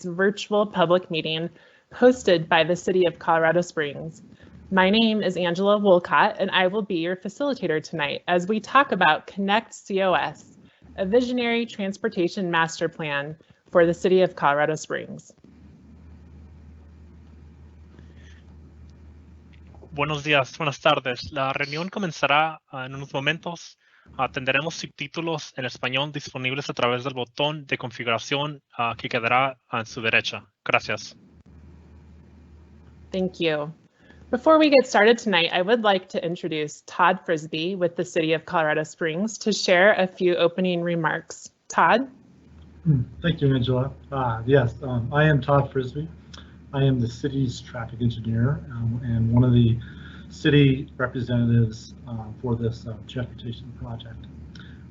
virtual public meeting hosted by the City of Colorado Springs. My name is Angela Wolcott, and I will be your facilitator tonight as we talk about Connect COS, a visionary transportation master plan for the City of Colorado Springs. Buenos días, buenas tardes. La reunión comenzará en unos momentos. Tendremos subtítulos en español disponibles a través del botón de configuración que quedará a su derecha. Gracias. Thank you. Before we get started tonight, I would like to introduce Todd Frisbee with the City of Colorado Springs to share a few opening remarks. Todd? Thank you, Angela. Yes, I am Todd Frisbee. I am the city's traffic engineer and one of the city representatives for this transportation project.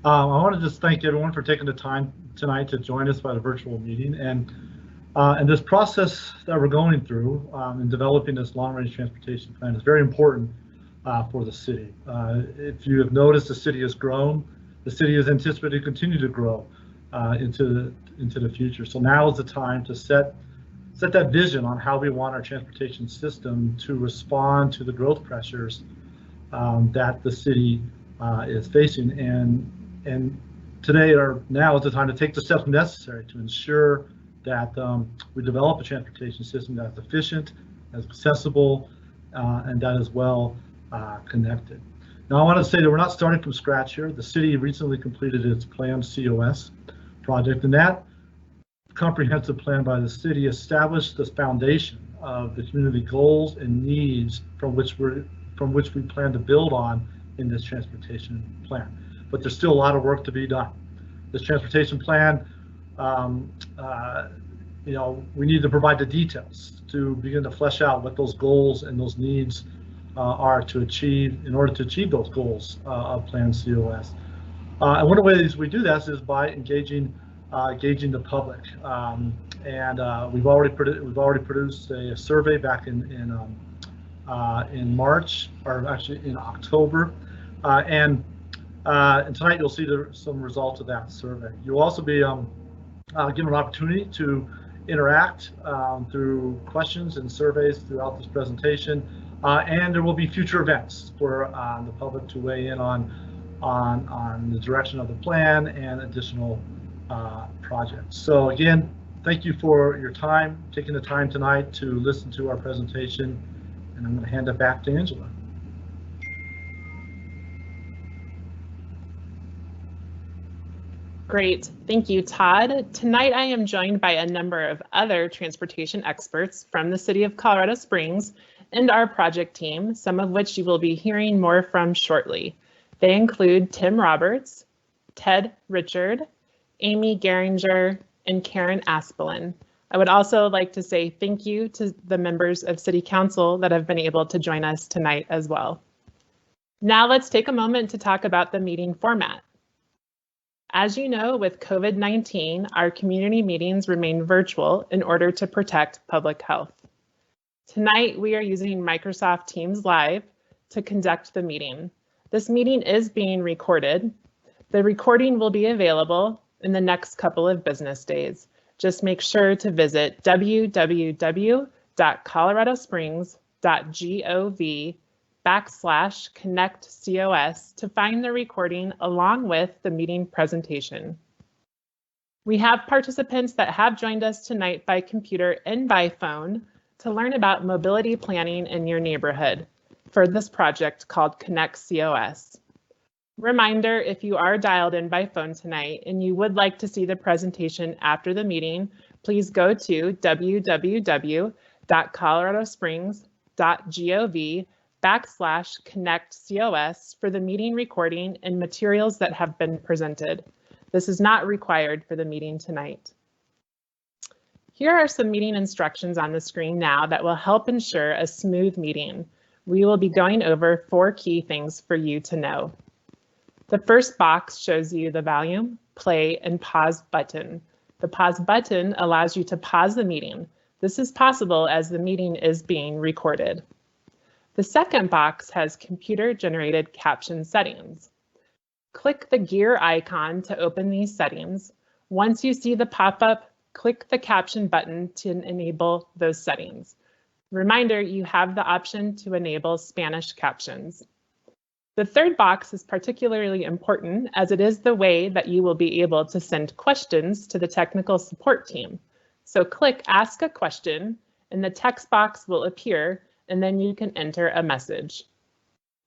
I want to just thank everyone for taking the time tonight to join us by the virtual meeting. And this process that we're going through in developing this long-range transportation plan is very important for the city. If you have noticed, the city has grown. The city is anticipated to continue to grow into the future. So now is the time to set that vision on how we want our transportation system to respond to the growth pressures that the city is facing. And today or now is the time to take the steps necessary to ensure that we develop a transportation system that's efficient, as accessible, and that is well connected. Now, I want to say that we're not starting from scratch here. The city recently completed its planned COS project, and that comprehensive plan by the city established the foundation of the community goals and needs from which we plan to build on in this transportation plan. But there's still a lot of work to be done. This transportation plan, we need to provide the details to begin to flesh out what those goals and those needs are to achieve in order to achieve those goals of Plan COS. And one of the ways we do this is by engaging the public. We've already produced a survey back in March, or actually in October, and tonight you'll see some results of that survey. You'll also be given an opportunity to interact through questions and surveys throughout this presentation, and there will be future events for the public to weigh in on the direction of the plan and additional projects. So again, thank you for your time, taking the time tonight to listen to our presentation, and I'm going to hand it back to Angela. Great, thank you, Todd. Tonight I am joined by a number of other transportation experts from the City of Colorado Springs and our project team, some of which you will be hearing more from shortly. They include Tim Roberts, Ted Richard, Amy Geringer, and Karen Aspelin. I would also like to say thank you to the members of City Council that have been able to join us tonight as well. Now let's take a moment to talk about the meeting format. As you know, with COVID-19, our community meetings remain virtual in order to protect public health. Tonight, we are using Microsoft Teams Live to conduct the meeting. This meeting is being recorded. The recording will be available in the next couple of business days. Just make sure to visit www.coloradosprings.gov/connectcos to find the recording along with the meeting presentation. We have participants that have joined us tonight by computer and by phone to learn about mobility planning in your neighborhood for this project called Connect COS. Reminder, if you are dialed in by phone tonight and you would like to see the presentation after the meeting, please go to www.coloradosprings.gov/connectcos for the meeting recording and materials that have been presented. This is not required for the meeting tonight. Here are some meeting instructions on the screen now that will help ensure a smooth meeting. We will be going over 4 key things for you to know. The first box shows you the volume, play, and pause button. The pause button allows you to pause the meeting. This is possible as the meeting is being recorded. The second box has computer-generated caption settings. Click the gear icon to open these settings. Once you see the pop-up click the caption button to enable those settings. Reminder, you have the option to enable Spanish captions. The third box is particularly important as it is the way that you will be able to send questions to the technical support team. So click Ask a Question and the text box will appear, and then you can enter a message.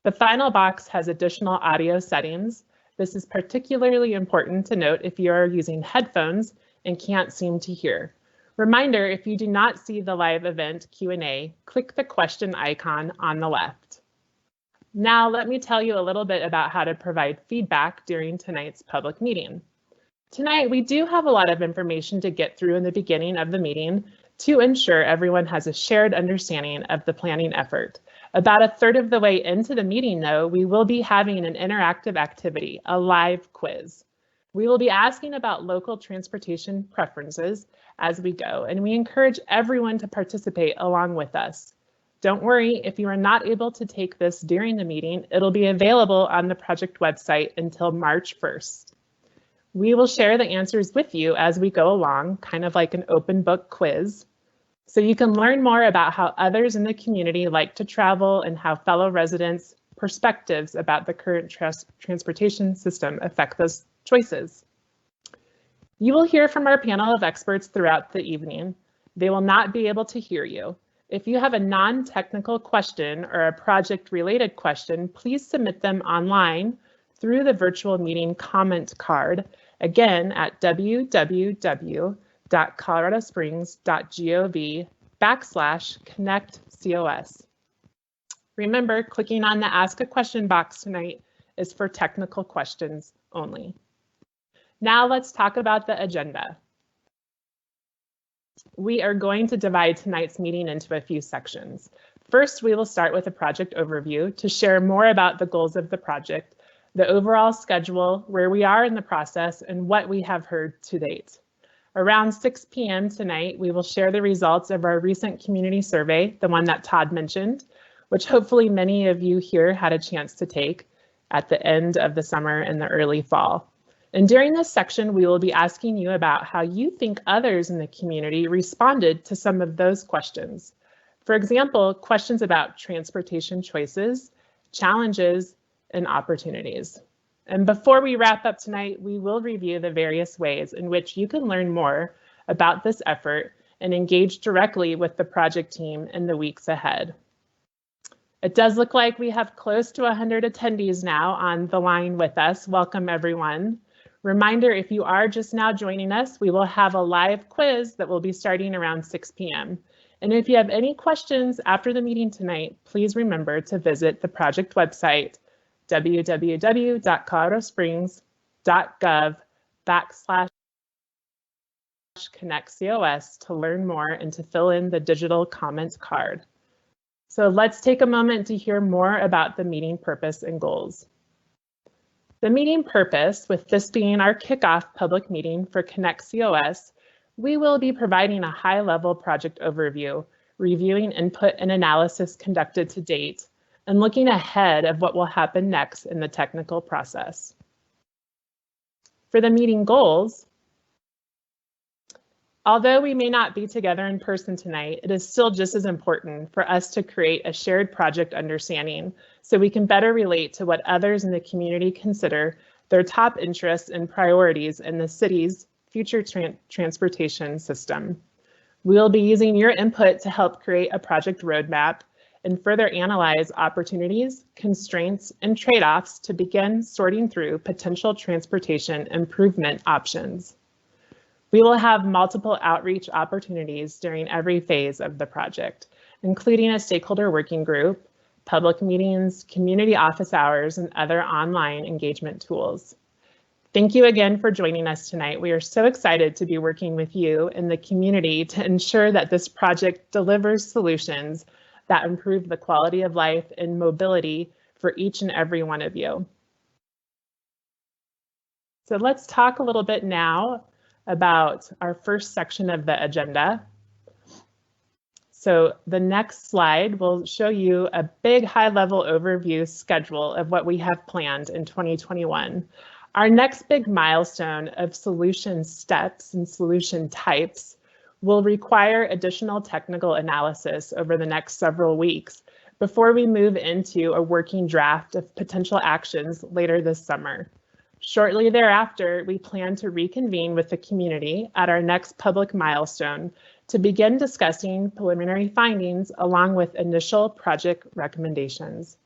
The final box has additional audio settings. This is particularly important to note if you are using headphones and can't seem to hear. Reminder, if you do not see the live event Q&A, click the question icon on the left. Now let me tell you a little bit about how to provide feedback during tonight's public meeting. Tonight, we do have a lot of information to get through in the beginning of the meeting to ensure everyone has a shared understanding of the planning effort. About a third of the way into the meeting, though, we will be having an interactive activity, a live quiz. We will be asking about local transportation preferences as we go, and we encourage everyone to participate along with us. Don't worry, if you are not able to take this during the meeting, it'll be available on the project website until March 1st. We will share the answers with you as we go along, kind of like an open book quiz. So you can learn more about how others in the community like to travel and how fellow residents' perspectives about the current transportation system affect those choices. You will hear from our panel of experts throughout the evening. They will not be able to hear you. If you have a non-technical question or a project-related question, please submit them online through the virtual meeting comment card, again at www.coloradosprings.gov/connect-COS. Remember, clicking on the Ask a Question box tonight is for technical questions only. Now let's talk about the agenda. We are going to divide tonight's meeting into a few sections. First, we will start with a project overview to share more about the goals of the project, the overall schedule, where we are in the process, and what we have heard to date. Around 6 p.m. tonight, we will share the results of our recent community survey, the one that Todd mentioned, which hopefully many of you here had a chance to take at the end of the summer and the early fall. And during this section, we will be asking you about how you think others in the community responded to some of those questions. For example, questions about transportation choices, challenges, and opportunities. And before we wrap up tonight, we will review the various ways in which you can learn more about this effort and engage directly with the project team in the weeks ahead. It does look like we have close to 100 attendees now on the line with us. Welcome, everyone. Reminder, if you are just now joining us, we will have a live quiz that will be starting around 6 p.m. And if you have any questions after the meeting tonight, please remember to visit the project website, www.coloradosprings.gov/connect-COS to learn more and to fill in the digital comments card. So let's take a moment to hear more about the meeting purpose and goals. The meeting purpose, with this being our kickoff public meeting for Connect-COS, we will be providing a high-level project overview, reviewing input and analysis conducted to date, and looking ahead of what will happen next in the technical process. For the meeting goals, although we may not be together in person tonight, it is still just as important for us to create a shared project understanding so we can better relate to what others in the community consider their top interests and priorities in the city's future transportation system. We'll be using your input to help create a project roadmap and further analyze opportunities, constraints, and trade-offs to begin sorting through potential transportation improvement options. We will have multiple outreach opportunities during every phase of the project, including a stakeholder working group, public meetings, community office hours, and other online engagement tools. Thank you again for joining us tonight. We are so excited to be working with you in the community to ensure that this project delivers solutions that improve the quality of life and mobility for each and every one of you. So let's talk a little bit now about our first section of the agenda. So the next slide will show you a big high-level overview schedule of what we have planned in 2021. Our next big milestone of solution steps and solution types will require additional technical analysis over the next several weeks before we move into a working draft of potential actions later this summer. Shortly thereafter, we plan to reconvene with the community at our next public milestone to begin discussing preliminary findings along with initial project recommendations.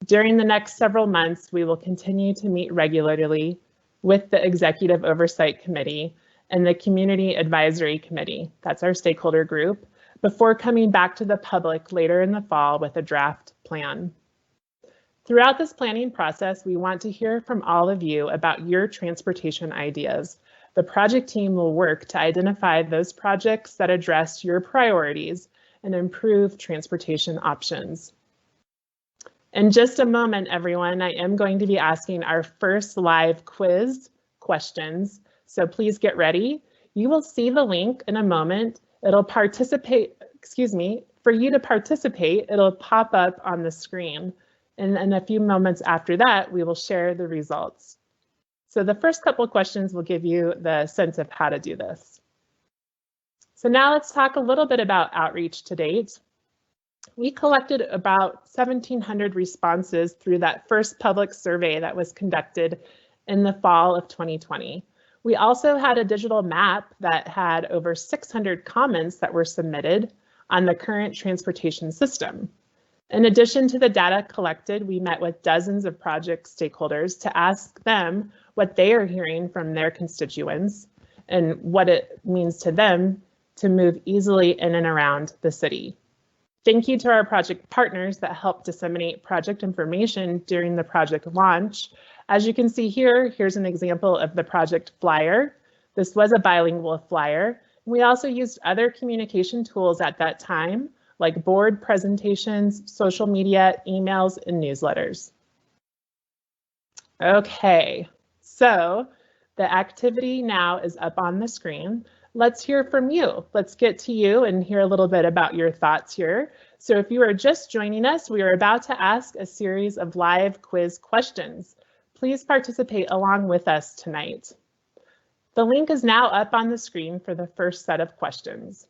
During the next several months, we will continue to meet regularly with the Executive Oversight Committee and the Community Advisory Committee, that's our stakeholder group, before coming back to the public later in the fall with a draft plan. Throughout this planning process, we want to hear from all of you about your transportation ideas. The project team will work to identify those projects that address your priorities and improve transportation options. In just a moment, everyone, I am going to be asking our first live quiz questions, so please get ready. You will see the link in a moment. It'll participate, for you to participate, it'll pop up on the screen. And in a few moments after that, we will share the results. So the first couple of questions will give you the sense of how to do this. So now let's talk a little bit about outreach to date. We collected about 1,700 responses through that first public survey that was conducted in the fall of 2020. We also had a digital map that had over 600 comments that were submitted on the current transportation system. In addition to the data collected, we met with dozens of project stakeholders to ask them what they are hearing from their constituents and what it means to them to move easily in and around the city. Thank you to our project partners that helped disseminate project information during the project launch. As you can see here, here's an example of the project flyer. This was a bilingual flyer. We also used other communication tools at that time, like board presentations, social media, emails, and newsletters. Okay, so the activity now is up on the screen. Let's hear from you. Let's get to you and hear a little bit about your thoughts here. So if you are just joining us, we are about to ask a series of live quiz questions. Please participate along with us tonight. The link is now up on the screen for the first set of questions.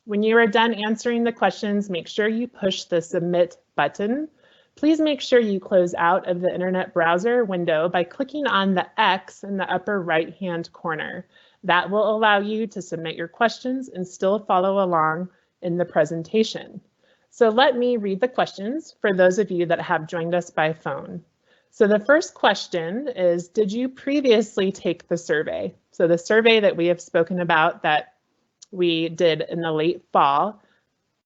When you are done answering the questions, make sure you push the submit button. Please make sure you close out of the internet browser window by clicking on the X in the upper right-hand corner. That will allow you to submit your questions and still follow along in the presentation. So let me read the questions for those of you that have joined us by phone. So the first question is, did you previously take the survey? So the survey that we have spoken about that we did in the late fall,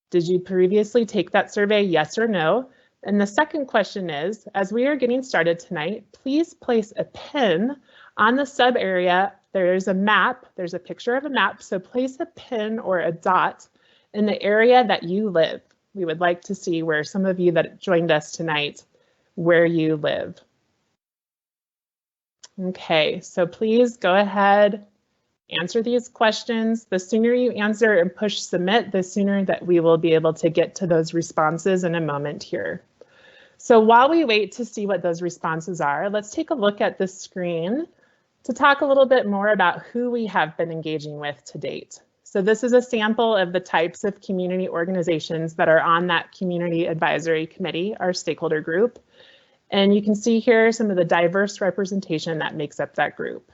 did you previously take that survey, yes or no? And the second question is, as we are getting started tonight, please place a pin on the sub area. There's a map, there's a picture of a map, so place a pin or a dot in the area that you live. We would like to see where some of you that joined us tonight, where you live. Okay, so please go ahead, answer these questions. The sooner you answer and push submit, the sooner that we will be able to get to those responses in a moment here. So while we wait to see what those responses are, let's take a look at the screen to talk a little bit more about who we have been engaging with to date. So this is a sample of the types of community organizations that are on that Community Advisory Committee, our stakeholder group. And you can see here some of the diverse representation that makes up that group.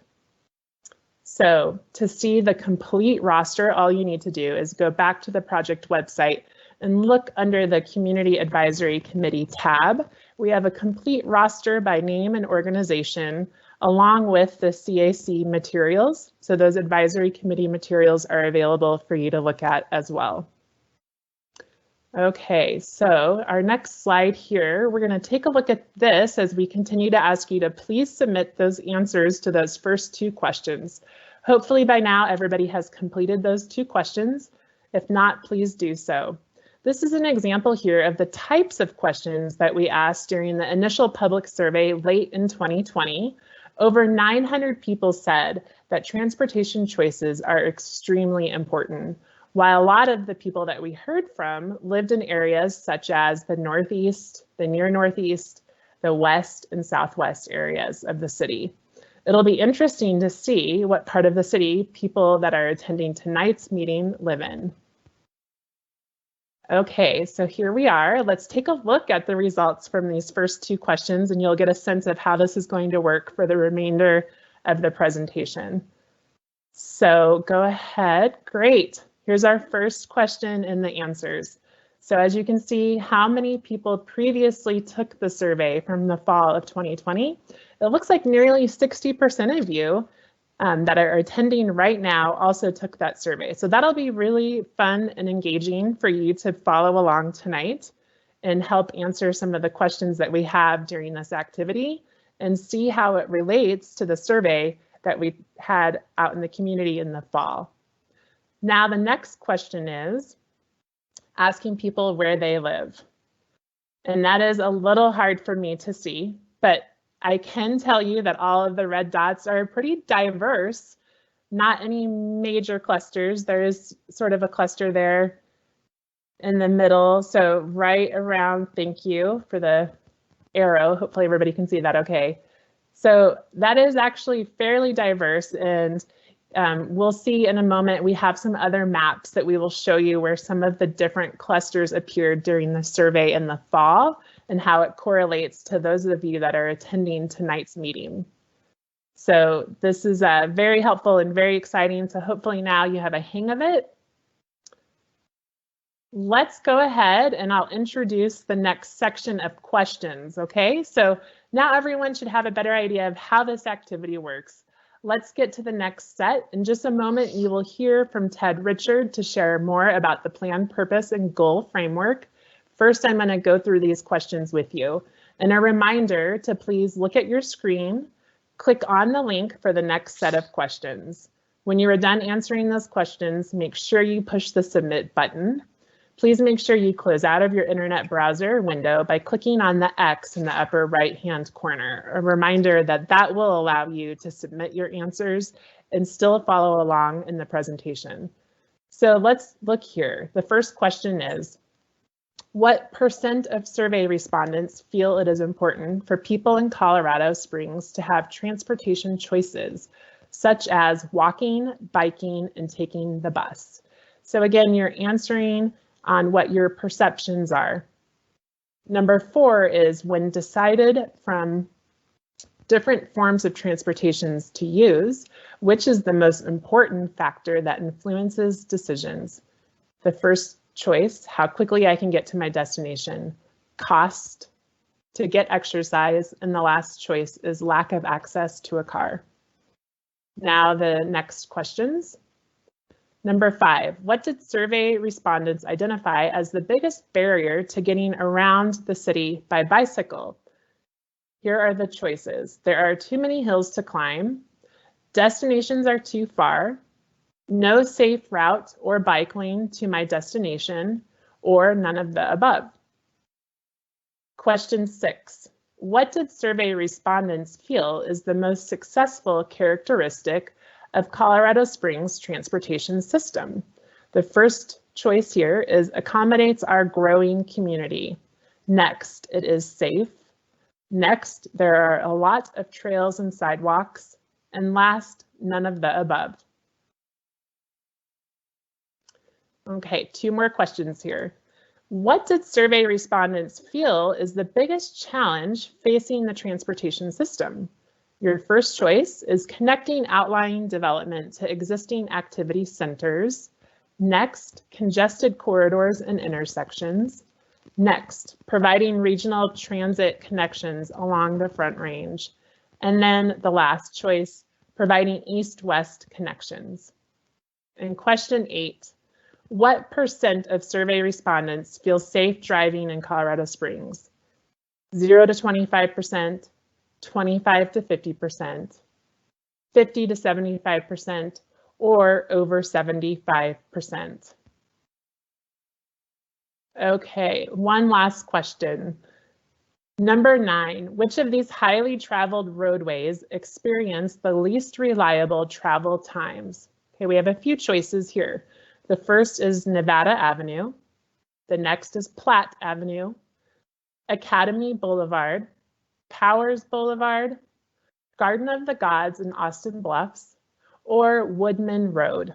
So to see the complete roster, all you need to do is go back to the project website and look under the Community Advisory Committee tab. We have a complete roster by name and organization, along with the CAC materials. So those advisory committee materials are available for you to look at as well. Okay, so our next slide here, we're going to take a look at this as we continue to ask you to please submit those answers to those first two questions. Hopefully by now everybody has completed those two questions. If not, please do so. This is an example here of the types of questions that we asked during the initial public survey late in 2020. Over 900 people said that transportation choices are extremely important, while a lot of the people that we heard from lived in areas such as the Northeast, the near Northeast, the west and southwest areas of the city. It'll be interesting to see what part of the city people that are attending tonight's meeting live in. Okay, so here we are. Let's take a look at the results from these first two questions, and you'll get a sense of how this is going to work for the remainder of the presentation. So go ahead. Great. Here's our first question and the answers. So as you can see, how many people previously took the survey from the fall of 2020? It looks like nearly 60% of you that are attending right now also took that survey. So that'll be really fun and engaging for you to follow along tonight and help answer some of the questions that we have during this activity and see how it relates to the survey that we had out in the community in the fall. Now, the next question is asking people where they live. And that is a little hard for me to see, but I can tell you that all of the red dots are pretty diverse, not any major clusters. There is sort of a cluster there in the middle. So right around, thank you for the arrow. Hopefully everybody can see that okay. So that is actually fairly diverse, and we'll see in a moment, we have some other maps that we will show you where some of the different clusters appeared during the survey in the fall and how it correlates to those of you that are attending tonight's meeting. So this is very helpful and very exciting. So hopefully now you have a hang of it. Let's go ahead and I'll introduce the next section of questions, okay? So now everyone should have a better idea of how this activity works. Let's get to the next set. In just a moment, you will hear from Ted Richard to share more about the plan, purpose, and goal framework. First, I'm going to go through these questions with you. And a reminder to please look at your screen, click on the link for the next set of questions. When you are done answering those questions, make sure you push the submit button. Please make sure you close out of your internet browser window by clicking on the X in the upper right-hand corner. A reminder that that will allow you to submit your answers and still follow along in the presentation. So let's look here. The first question is, what % of survey respondents feel it is important for people in Colorado Springs to have transportation choices, such as walking, biking, and taking the bus? So again, you're answering on what your perceptions are. Number 4 is, when decided from different forms of transportations to use, which is the most important factor that influences decisions? The first choice, how quickly I can get to my destination, cost to get exercise, and the last choice is lack of access to a car. Now the next questions. Number 5, what did survey respondents identify as the biggest barrier to getting around the city by bicycle? Here are the choices. There are too many hills to climb, destinations are too far, no safe route or bike lane to my destination, or none of the above. Question 6, what did survey respondents feel is the most successful characteristic of Colorado Springs transportation system? The first choice here is accommodates our growing community. Next, it is safe. Next, there are a lot of trails and sidewalks. And last, none of the above. Okay, 2 more questions here. What did survey respondents feel is the biggest challenge facing the transportation system? Your first choice is connecting outlying development to existing activity centers. Next, congested corridors and intersections. Next, providing regional transit connections along the Front Range. And then the last choice, providing east-west connections. And question 8, what % of survey respondents feel safe driving in Colorado Springs? 0 to 25%, 25 to 50%, 50 to 75%, or over 75%. Okay, one last question. Number 9, which of these highly traveled roadways experience the least reliable travel times? Okay, we have a few choices here. The first is Nevada Avenue. The next is Platte Avenue, Academy Boulevard, Powers Boulevard, Garden of the Gods in Austin Bluffs, or Woodman Road?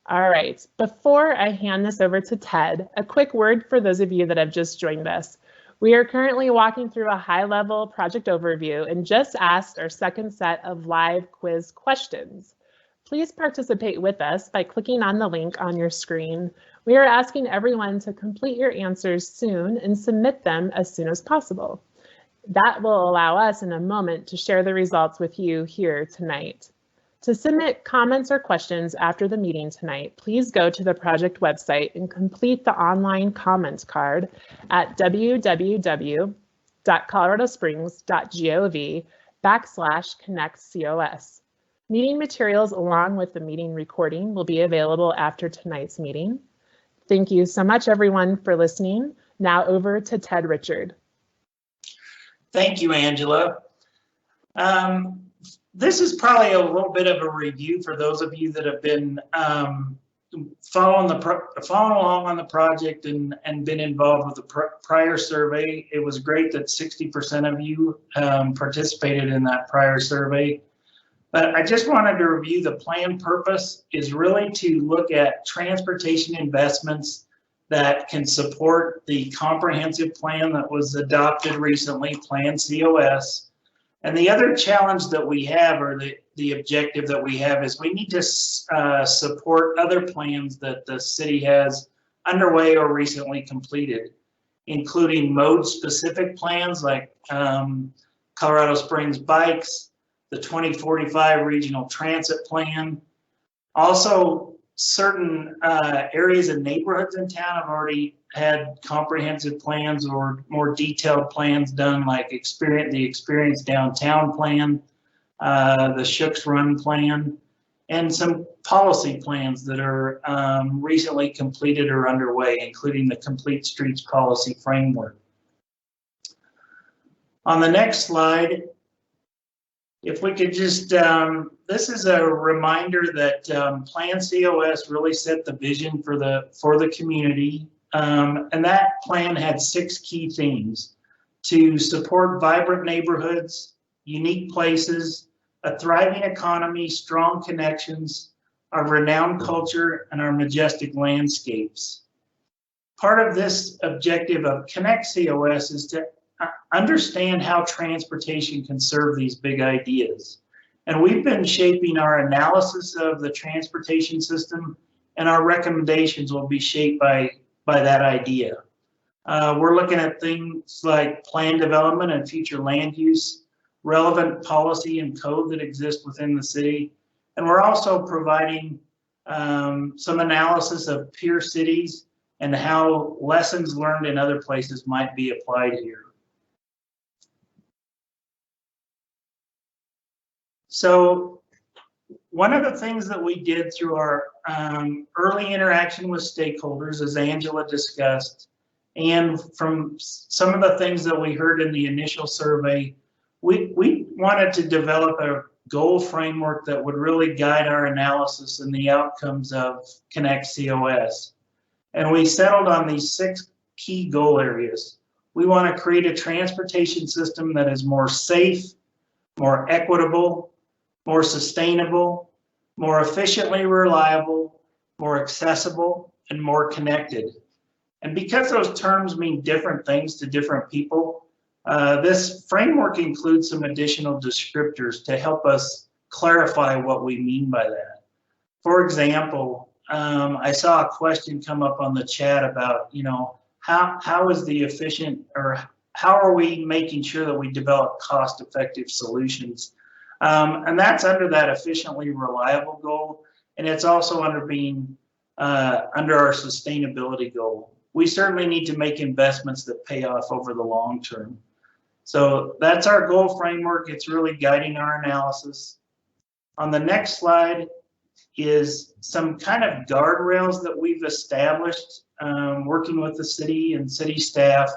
All right, before I hand this over to Ted, a quick word for those of you that have just joined us. We are currently walking through a high-level project overview and just asked our second set of live quiz questions. Please participate with us by clicking on the link on your screen. We are asking everyone to complete your answers soon and submit them as soon as possible. That will allow us in a moment to share the results with you here tonight. To submit comments or questions after the meeting tonight, please go to the project website and complete the online comments card at www.coloradosprings.gov/connectcos. Meeting materials along with the meeting recording will be available after tonight's meeting. Thank you so much, everyone, for listening. Now over to Ted Richard. Thank you, Angela. This is probably a little bit of a review for those of you that have been following along on the project and been involved with the prior survey. It was great that 60% of you participated in that prior survey. But I just wanted to review the plan purpose is really to look at transportation investments that can support the comprehensive plan that was adopted recently, Plan COS. And the other challenge that we have, or the objective that we have, is we need to support other plans that the city has underway or recently completed, including mode-specific plans like Colorado Springs Bikes, the 2045 Regional Transit Plan. Also, certain areas and neighborhoods in town have already had comprehensive plans or more detailed plans done, like the Experience Downtown Plan, the Shooks Run Plan, and some policy plans that are recently completed or underway, including the Complete Streets Policy Framework. On the next slide, if we could just, this is a reminder that Plan COS really set the vision for the community. And that plan had 6 key themes: to support vibrant neighborhoods, unique places, a thriving economy, strong connections, our renowned culture, and our majestic landscapes. Part of this objective of Connect COS is to understand how transportation can serve these big ideas. And we've been shaping our analysis of the transportation system, and our recommendations will be shaped by that idea. We're looking at things like plan development and future land use, relevant policy and code that exist within the city. And we're also providing some analysis of peer cities and how lessons learned in other places might be applied here. So one of the things that we did through our early interaction with stakeholders, as Angela discussed, and from some of the things that we heard in the initial survey, we wanted to develop a goal framework that would really guide our analysis and the outcomes of Connect COS. And we settled on these 6 key goal areas. We want to create a transportation system that is more safe, more equitable, more sustainable, more efficiently reliable, more accessible, and more connected. And because those terms mean different things to different people, this framework includes some additional descriptors to help us clarify what we mean by that. For example, I saw a question come up on the chat about, how is the efficient, or how are we making sure that we develop cost-effective solutions? And that's under that efficiently reliable goal, and it's also under our sustainability goal. We certainly need to make investments that pay off over the long term. So that's our goal framework. It's really guiding our analysis. On the next slide is some kind of guardrails that we've established working with the city and city staff.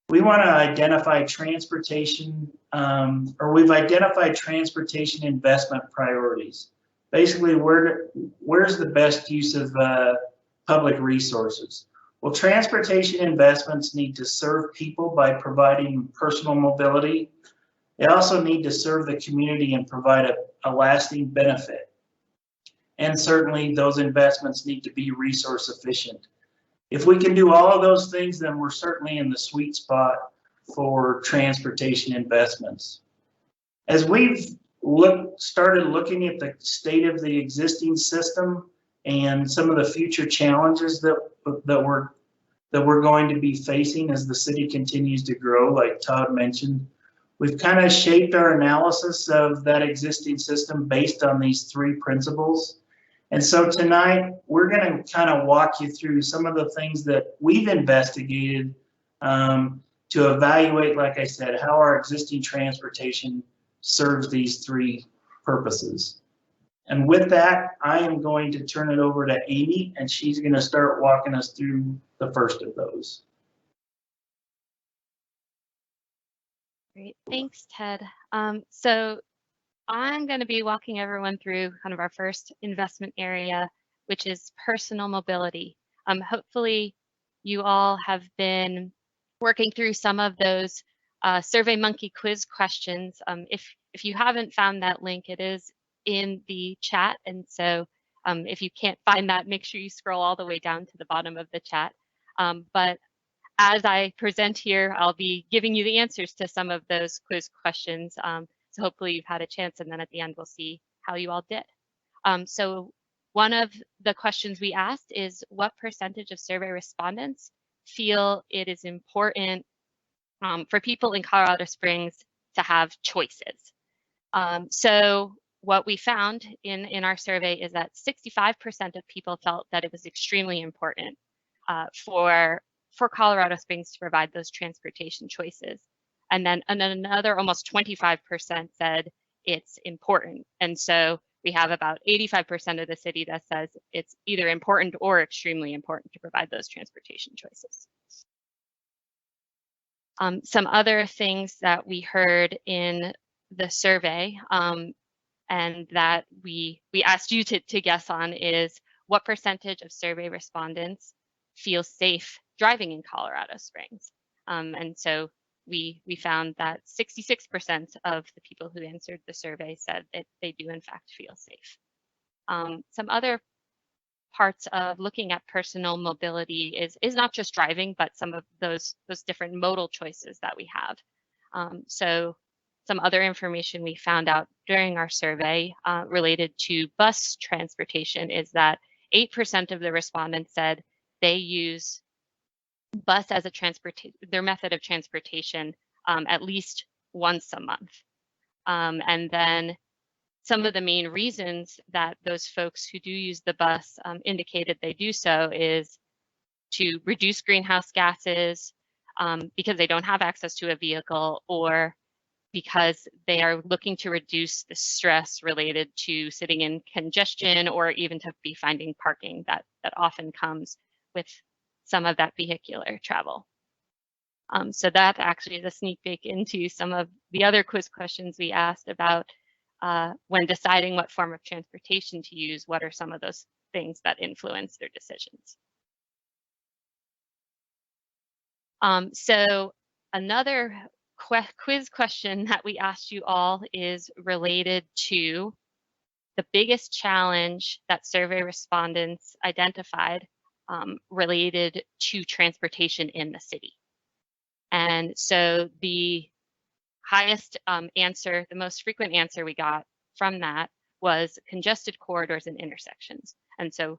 We want to identify transportation, or we've identified transportation investment priorities. Basically, where's the best use of public resources? Well, transportation investments need to serve people by providing personal mobility. They also need to serve the community and provide a lasting benefit. And certainly those investments need to be resource efficient. If we can do all of those things, then we're certainly in the sweet spot for transportation investments. As we've started looking at the state of the existing system and some of the future challenges that we're going to be facing as the city continues to grow, like Todd mentioned, we've kind of shaped our analysis of that existing system based on these three principles. And so tonight, we're going to kind of walk you through some of the things that we've investigated to evaluate, like I said, how our existing transportation serves these three purposes. And with that, I am going to turn it over to Amy, and she's going to start walking us through the first of those. Great, thanks, Ted. So I'm going to be walking everyone through kind of our first investment area, which is personal mobility. Hopefully, you all have been working through some of those SurveyMonkey quiz questions. If you haven't found that link, it is in the chat. And so if you can't find that, make sure you scroll all the way down to the bottom of the chat. But as I present here, I'll be giving you the answers to some of those quiz questions. So hopefully you've had a chance, and then at the end, we'll see how you all did. So one of the questions we asked is, what percentage of survey respondents feel it is important for people in Colorado Springs to have choices? So what we found in our survey is that 65% of people felt that it was extremely important for Colorado Springs to provide those transportation choices. And then another almost 25% said it's important. And so we have about 85% of the city that says it's either important or extremely important to provide those transportation choices. Some other things that we heard in the survey and that we asked you to guess on is, what percentage of survey respondents feel safe driving in Colorado Springs? And so we found that 66% of the people who answered the survey said that they do in fact feel safe. Some other parts of looking at personal mobility is not just driving, but some of those different modal choices that we have. So some other information we found out during our survey related to bus transportation is that 8% of the respondents said they use bus as their method of transportation at least once a month. And then some of the main reasons that those folks who do use the bus indicated they do so is to reduce greenhouse gases because they don't have access to a vehicle, or because they are looking to reduce the stress related to sitting in congestion, or even to be finding parking that often comes with some of that vehicular travel. So that actually is a sneak peek into some of the other quiz questions we asked about when deciding what form of transportation to use. What are some of those things that influence their decisions? So another quiz question that we asked you all is related to the biggest challenge that survey respondents identified related to transportation in the city. And so the highest answer, the most frequent answer we got from that was congested corridors and intersections. And so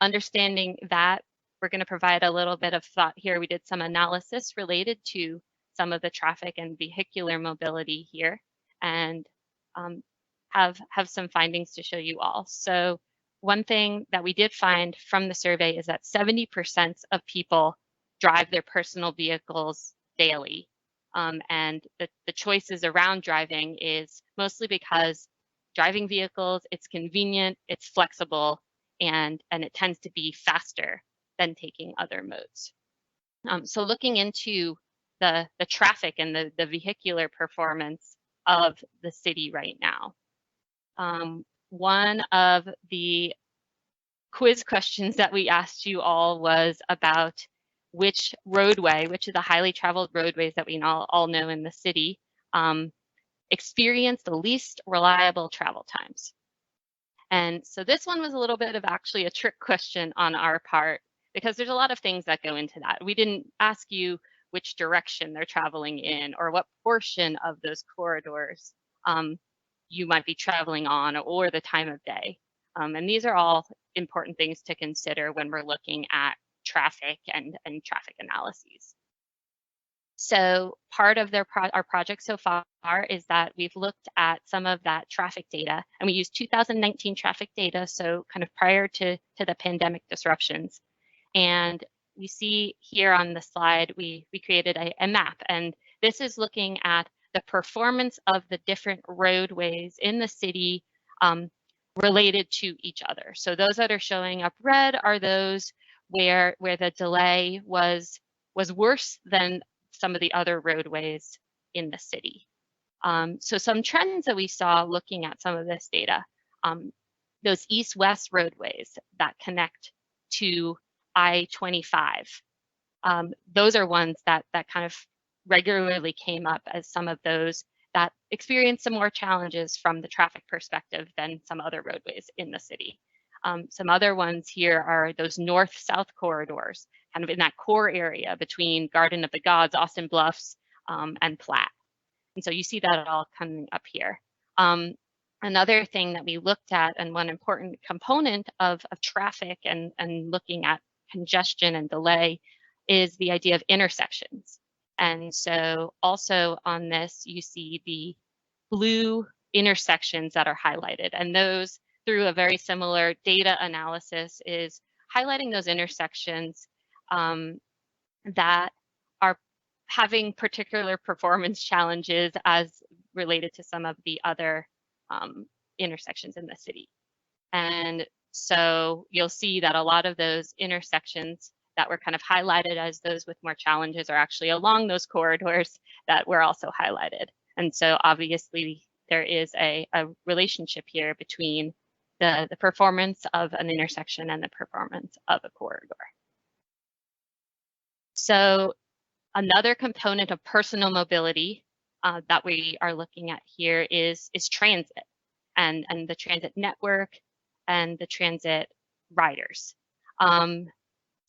understanding that, we're going to provide a little bit of thought here. We did some analysis related to some of the traffic and vehicular mobility here, and have some findings to show you all. So one thing that we did find from the survey is that 70% of people drive their personal vehicles daily. And the choices around driving is mostly because driving vehicles, it's convenient, it's flexible, and it tends to be faster than taking other modes. So looking into the traffic and the vehicular performance of the city right now. One of the quiz questions that we asked you all was about which roadway, which of the highly traveled roadways that we all know in the city experience the least reliable travel times. And so this one was a little bit of actually a trick question on our part, because there's a lot of things that go into that. We didn't ask you which direction they're traveling in or what portion of those corridors you might be traveling on or the time of day. And these are all important things to consider when we're looking at traffic and traffic analyses. So part of our project so far is that we've looked at some of that traffic data, and we used 2019 traffic data, so kind of prior to the pandemic disruptions. And we see here on the slide, we created a map, and this is looking at the performance of the different roadways in the city related to each other. So those that are showing up red are those where the delay was worse than some of the other roadways in the city. So some trends that we saw looking at some of this data, those east-west roadways that connect to I-25, those are ones that kind of regularly came up as some of those that experienced some more challenges from the traffic perspective than some other roadways in the city. Some other ones here are those north-south corridors, kind of in that core area between Garden of the Gods, Austin Bluffs, and Platt. And so you see that all coming up here. Another thing that we looked at, and one important component of traffic and looking at congestion and delay, is the idea of intersections. And so also on this, you see the blue intersections that are highlighted, and those, through a very similar data analysis, is highlighting those intersections that are having particular performance challenges as related to some of the other intersections in the city. And so you'll see that a lot of those intersections that were kind of highlighted as those with more challenges are actually along those corridors that were also highlighted. And so obviously there is a relationship here between the performance of an intersection and the performance of a corridor. So another component of personal mobility that we are looking at here is transit and the transit network and the transit riders.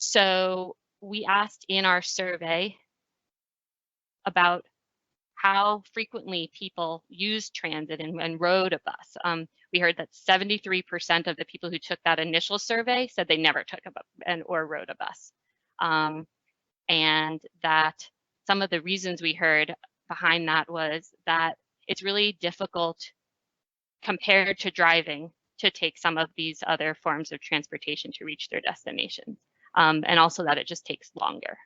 So we asked in our survey about how frequently people use transit and rode a bus. We heard that 73% of the people who took that initial survey said they never took a bus or rode a bus. And that some of the reasons we heard behind that was that it's really difficult compared to driving to take some of these other forms of transportation to reach their destinations. And also that it just takes longer.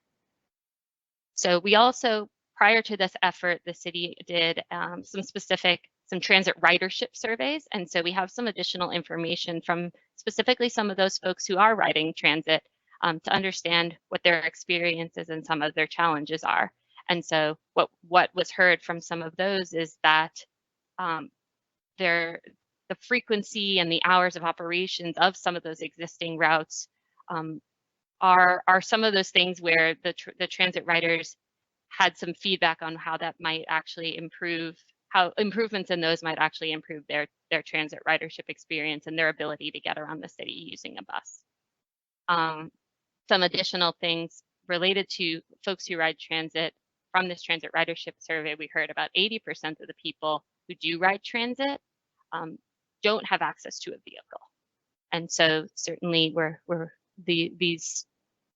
So we also, prior to this effort, the city did some transit ridership surveys. And so we have some additional information from specifically some of those folks who are riding transit to understand what their experiences and some of their challenges are. And so what was heard from some of those is that the frequency and the hours of operations of some of those existing routes are some of those things where the transit riders had some feedback on how that might actually improve, how improvements in those might actually improve their transit ridership experience and their ability to get around the city using a bus. Some additional things related to folks who ride transit. From this transit ridership survey, we heard about 80% of the people who do ride transit don't have access to a vehicle. And so certainly these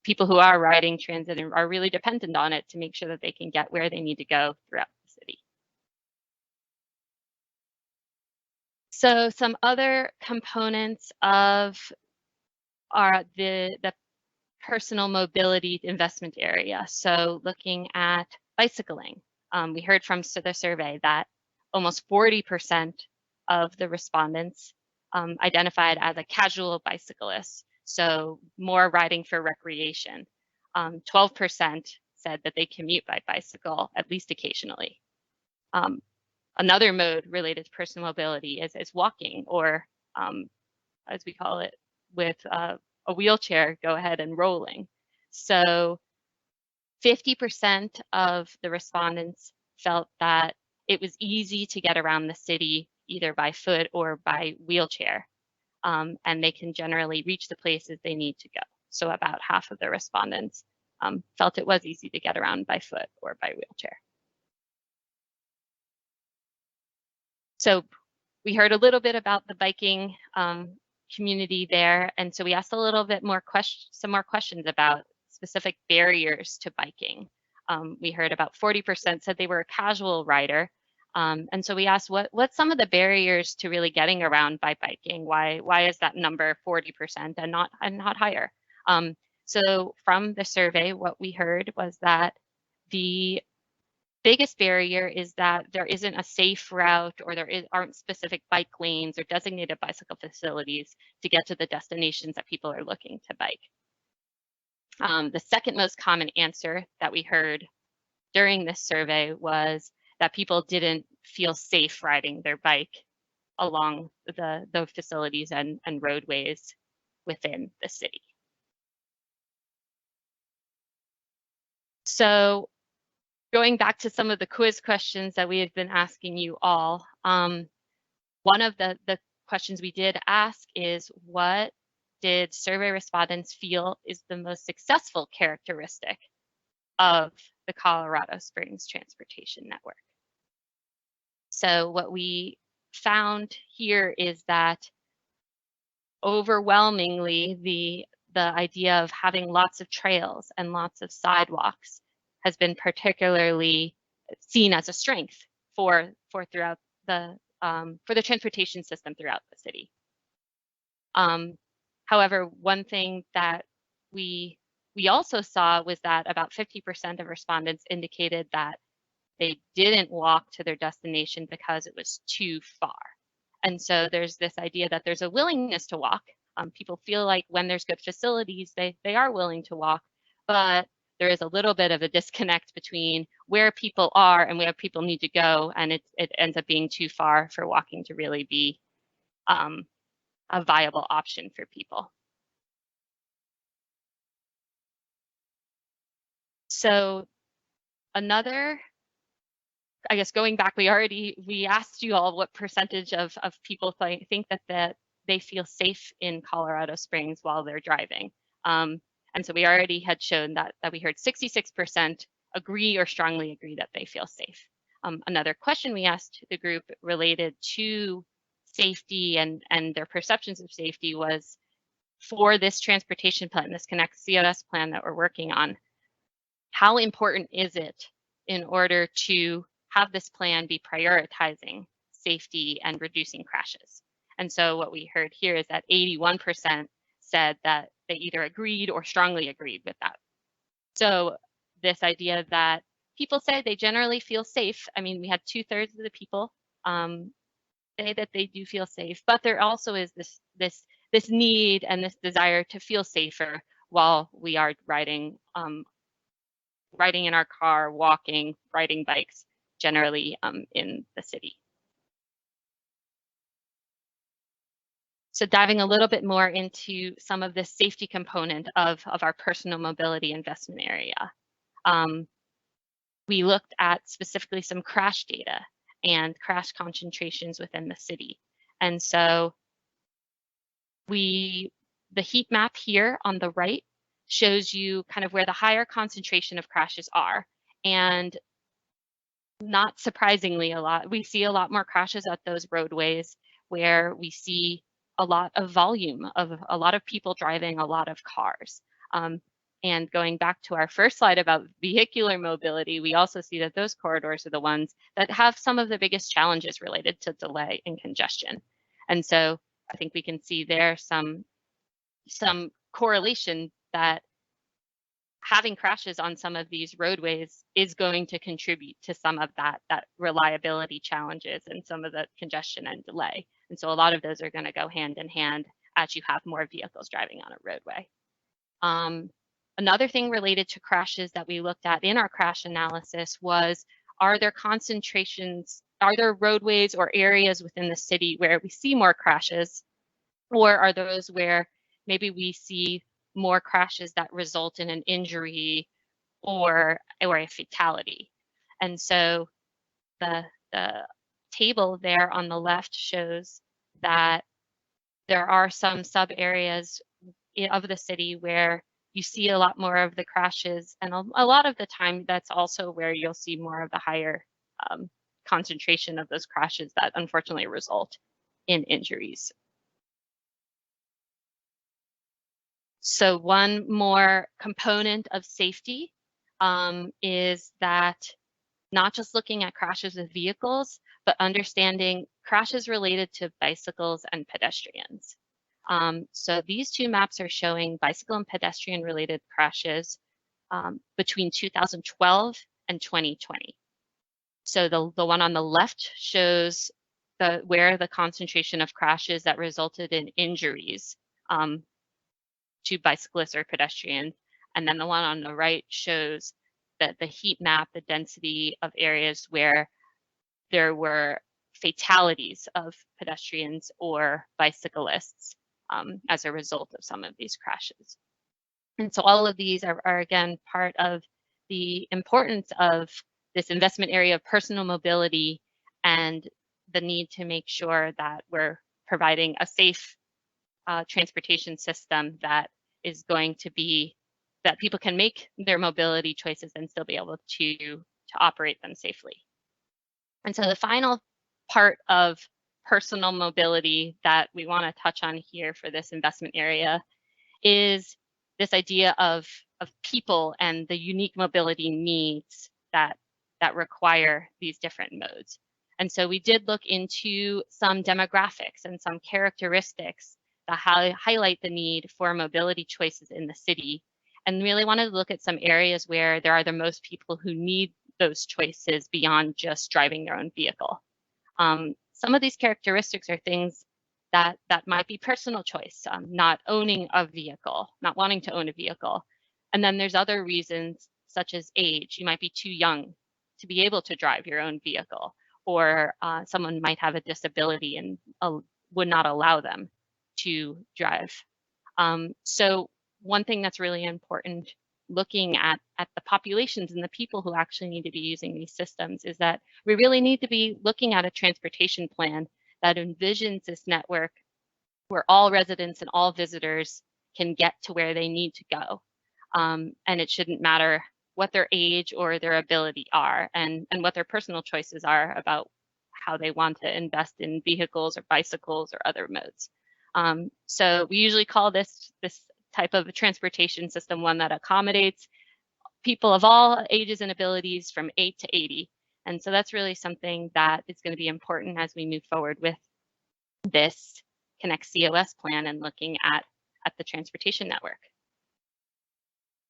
people who are riding transit are really dependent on it to make sure that they can get where they need to go throughout the city. So some other components of the personal mobility investment area. So looking at bicycling, we heard from the survey that almost 40% of the respondents identified as a casual bicyclist, so more riding for recreation. 12% said that they commute by bicycle at least occasionally. Another mode related to personal mobility is walking, or as we call it, a wheelchair go ahead and rolling. So 50% of the respondents felt that it was easy to get around the city either by foot or by wheelchair, and they can generally reach the places they need to go. So about half of the respondents felt it was easy to get around by foot or by wheelchair. So we heard a little bit about the biking community there, and so we asked a little bit more some more questions about specific barriers to biking. We heard about 40% said they were a casual rider, and so we asked what's some of the barriers to really getting around by biking? Why is that number 40% and not higher? So from the survey, what we heard was that the biggest barrier is that there isn't a safe route, or aren't specific bike lanes or designated bicycle facilities to get to the destinations that people are looking to bike. The second most common answer that we heard during this survey was that people didn't feel safe riding their bike along the facilities and roadways within the city. So going back to some of the quiz questions that we have been asking you all, one of the questions we did ask is, what did survey respondents feel is the most successful characteristic of the Colorado Springs Transportation Network? So what we found here is that overwhelmingly the idea of having lots of trails and lots of sidewalks has been particularly seen as a strength for throughout the for the transportation system throughout the city. However, one thing that we also saw was that about 50% of respondents indicated that they didn't walk to their destination because it was too far. And so there's this idea that there's a willingness to walk. People feel like when there's good facilities, they are willing to walk, but there is a little bit of a disconnect between where people are and where people need to go, and it ends up being too far for walking to really be a viable option for people. So another, I guess going back, we asked you all what percentage of people think that they feel safe in Colorado Springs while they're driving. And so we already had shown that we heard 66% agree or strongly agree that they feel safe. Another question we asked the group related to safety and their perceptions of safety was, for this transportation plan, this Connect COS plan that we're working on, how important is it in order to have this plan be prioritizing safety and reducing crashes? And so what we heard here is that 81% said that they either agreed or strongly agreed with that. So this idea that people say they generally feel safe. I mean, we had 2/3 of the people say that they do feel safe, but there also is this need and this desire to feel safer while we are riding in our car, walking, riding bikes, generally in the city. So diving a little bit more into some of the safety component of our personal mobility investment area. We looked at specifically some crash data and crash concentrations within the city. And so the heat map here on the right shows you kind of where the higher concentration of crashes are. And not surprisingly, we see a lot more crashes at those roadways where we see a lot of volume of a lot of people driving a lot of cars. And going back to our first slide about vehicular mobility, we also see that those corridors are the ones that have some of the biggest challenges related to delay and congestion. And so I think we can see there some correlation that having crashes on some of these roadways is going to contribute to some of that reliability challenges and some of the congestion and delay. And so a lot of those are going to go hand in hand as you have more vehicles driving on a roadway. Another thing related to crashes that we looked at in our crash analysis was, are there roadways or areas within the city where we see more crashes, or are those where maybe we see more crashes that result in an injury or a fatality. And so the table there on the left shows that there are some sub areas of the city where you see a lot more of the crashes, and a lot of the time that's also where you'll see more of the higher concentration of those crashes that unfortunately result in injuries. So one more component of safety is that not just looking at crashes with vehicles, but understanding crashes related to bicycles and pedestrians. So these two maps are showing bicycle and pedestrian related crashes between 2012 and 2020. So the one on the left shows where the concentration of crashes that resulted in injuries to bicyclists or pedestrians. And then the one on the right shows that the heat map, the density of areas where there were fatalities of pedestrians or bicyclists as a result of some of these crashes. And so all of these are again part of the importance of this investment area of personal mobility and the need to make sure that we're providing a safe transportation system that is going to be that people can make their mobility choices and still be able to operate them safely. And so the final part of personal mobility that we want to touch on here for this investment area is this idea of people and the unique mobility needs that require these different modes. And so we did look into some demographics and some characteristics that highlight the need for mobility choices in the city, and really wanted to look at some areas where there are the most people who need those choices beyond just driving their own vehicle. Some of these characteristics are things that might be personal choice, not owning a vehicle, not wanting to own a vehicle. And then there's other reasons such as age. You might be too young to be able to drive your own vehicle, or someone might have a disability and would not allow them to drive. So one thing that's really important looking at the populations and the people who actually need to be using these systems is that we really need to be looking at a transportation plan that envisions this network where all residents and all visitors can get to where they need to go. And it shouldn't matter what their age or their ability are, and what their personal choices are about how they want to invest in vehicles or bicycles or other modes. So we usually call this type of a transportation system one that accommodates people of all ages and abilities from 8 to 80. And so that's really something that is going to be important as we move forward with this Connect COS plan and looking at the transportation network.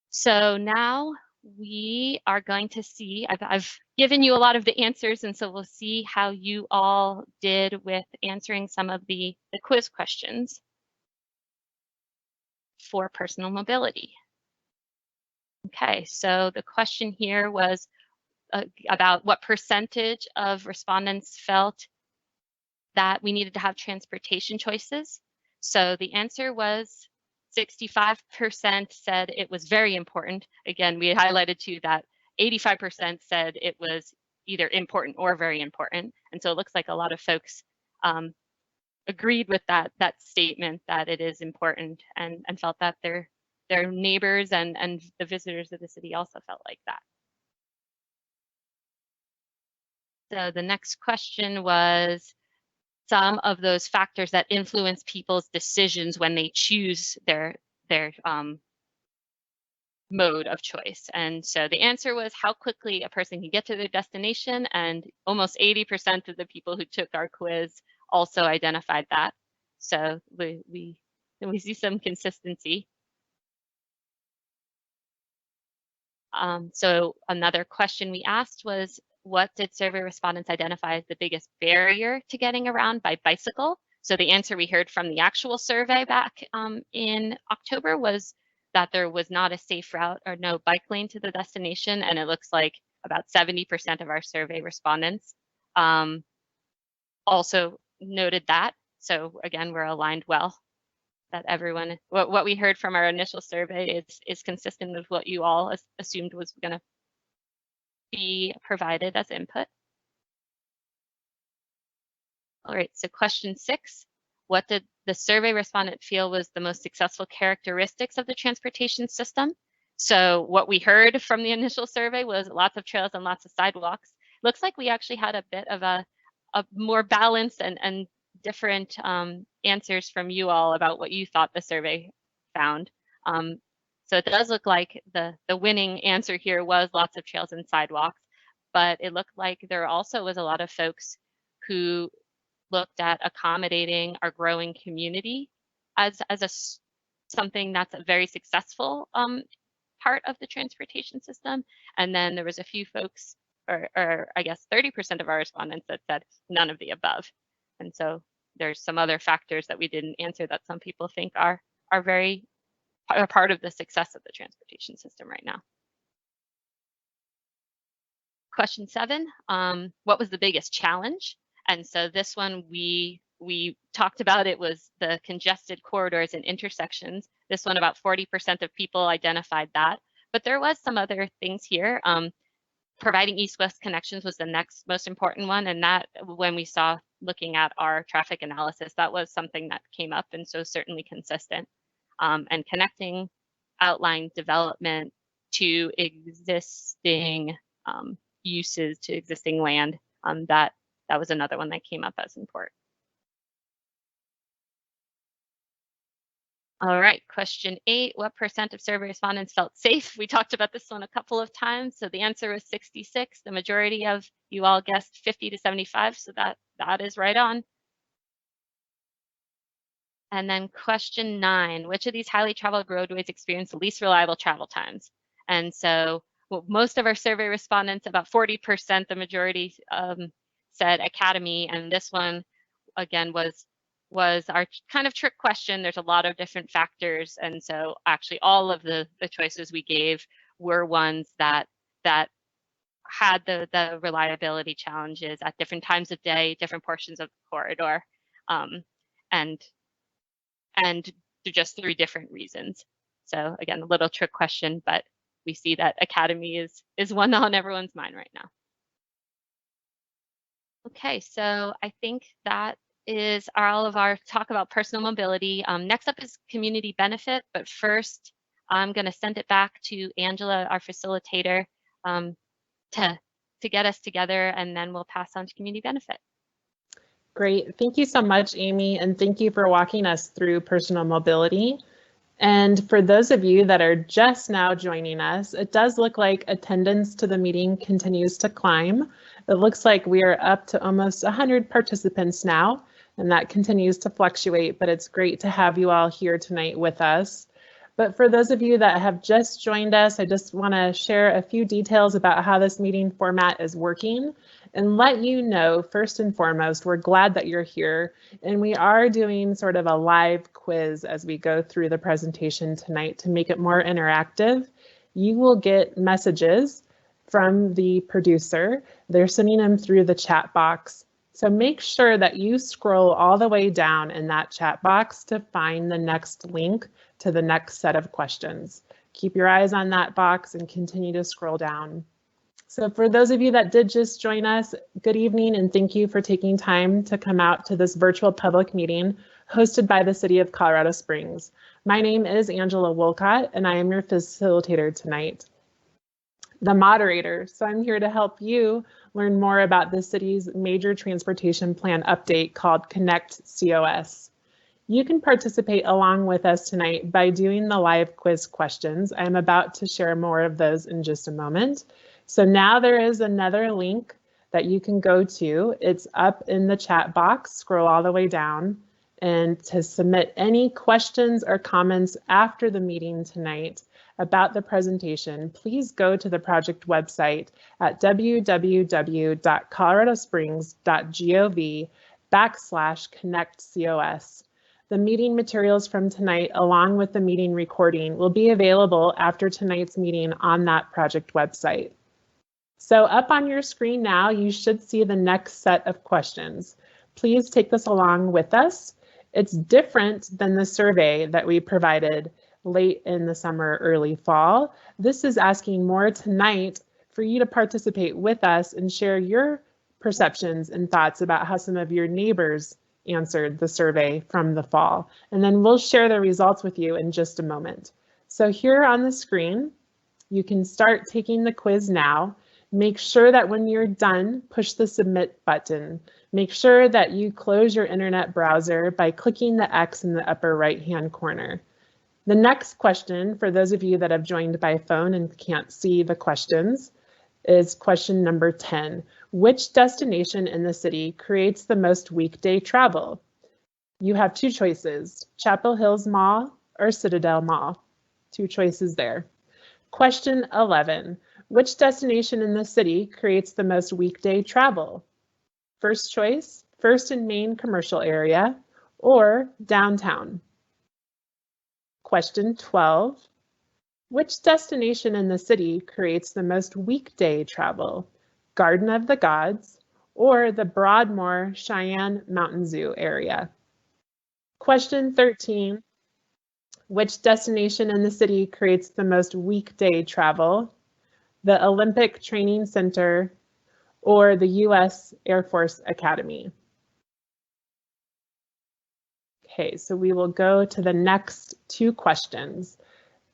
So now we are going to see, I've given you a lot of the answers, and so we'll see how you all did with answering some of the quiz questions for personal mobility. Okay, so the question here was about what percentage of respondents felt that we needed to have transportation choices. So the answer was 65% said it was very important. Again, we highlighted to that 85% said it was either important or very important. And so it looks like a lot of folks agreed with that statement that it is important, and felt that their neighbors and the visitors of the city also felt like that. So the next question was some of those factors that influence people's decisions when they choose their mode of choice. And so the answer was how quickly a person can get to their destination, and almost 80% of the people who took our quiz also identified that. So we see some consistency. So another question we asked was, what did survey respondents identify as the biggest barrier to getting around by bicycle? So the answer we heard from the actual survey back in October was that there was not a safe route or no bike lane to the destination, and it looks like about 70% of our survey respondents also noted that. So again, we're aligned well. everyone, what we heard from our initial survey is consistent with what you all assumed was going to be provided as input. All right, so question 6, what did the survey respondent feel was the most successful characteristics of the transportation system? So what we heard from the initial survey was lots of trails and lots of sidewalks. Looks like we actually had a bit of a more balanced and different answers from you all about what you thought the survey found. So it does look like the winning answer here was lots of trails and sidewalks, but it looked like there also was a lot of folks who looked at accommodating our growing community as something that's a very successful part of the transportation system. And then there was a few folks, or I guess 30% of our respondents, that said none of the above. And so there's some other factors that we didn't answer that some people think are very part of the success of the transportation system right now. Question 7, what was the biggest challenge? And so this one we talked about, it was the congested corridors and intersections. This one, about 40% of people identified that, but there was some other things here. Providing east-west connections was the next most important one, and that, when we saw looking at our traffic analysis, that was something that came up, and so certainly consistent. And connecting outline development to existing uses, to existing land, that was another one that came up as important. All right, question 8, what % of survey respondents felt safe? We talked about this one a couple of times. So the answer was 66. The majority of you all guessed 50 to 75, so that is right on. And then question 9, which of these highly traveled roadways experience the least reliable travel times? And so most of our survey respondents, about 40%, the majority, said Academy, and this one again was our kind of trick question. There's a lot of different factors, and so actually all of the choices we gave were ones that had the reliability challenges at different times of day, different portions of the corridor, and just 3 different reasons. So again, a little trick question, but we see that Academy is one on everyone's mind right now. Okay, so I think that is all of our talk about personal mobility. Next up is community benefit, but first I'm going to send it back to Angela, our facilitator, to get us together, and then we'll pass on to community benefit. Great. Thank you so much, Amy, and thank you for walking us through personal mobility. And for those of you that are just now joining us, it does look like attendance to the meeting continues to climb. It looks like we are up to almost 100 participants now, and that continues to fluctuate, but it's great to have you all here tonight with us. But for those of you that have just joined us, I just want to share a few details about how this meeting format is working and let you know, first and foremost, we're glad that you're here, and we are doing sort of a live quiz as we go through the presentation tonight to make it more interactive. You will get messages from the producer. They're sending them through the chat box. So make sure that you scroll all the way down in that chat box to find the next link to the next set of questions. Keep your eyes on that box and continue to scroll down. So for those of you that did just join us, good evening and thank you for taking time to come out to this virtual public meeting hosted by the City of Colorado Springs. My name is Angela Wolcott and I am your facilitator tonight. The moderator, so I'm here to help you learn more about the city's major transportation plan update called Connect COS. You can participate along with us tonight by doing the live quiz questions. I'm about to share more of those in just a moment. So now there is another link that you can go to. It's up in the chat box, scroll all the way down, and to submit any questions or comments after the meeting tonight about the presentation, please go to the project website at www.coloradosprings.gov/connectcos. The meeting materials from tonight, along with the meeting recording, will be available after tonight's meeting on that project website. So up on your screen now, you should see the next set of questions. Please take this along with us. It's different than the survey that we provided late in the summer, early fall. This is asking more tonight for you to participate with us and share your perceptions and thoughts about how some of your neighbors answered the survey from the fall. And then we'll share the results with you in just a moment. So here on the screen, you can start taking the quiz now. Make sure that when you're done, push the submit button. Make sure that you close your internet browser by clicking the X in the upper right-hand corner. The next question, for those of you that have joined by phone and can't see the questions, is question number 10. Which destination in the city creates the most weekday travel? You have two choices, Chapel Hills Mall or Citadel Mall. Two choices there. Question 11. Which destination in the city creates the most weekday travel? First choice, First and Main commercial area or downtown. Question 12. Which destination in the city creates the most weekday travel? Garden of the Gods or the Broadmoor Cheyenne Mountain Zoo area? Question 13. Which destination in the city creates the most weekday travel? The Olympic Training Center or the U.S. Air Force Academy? Okay, so we will go to the next two questions.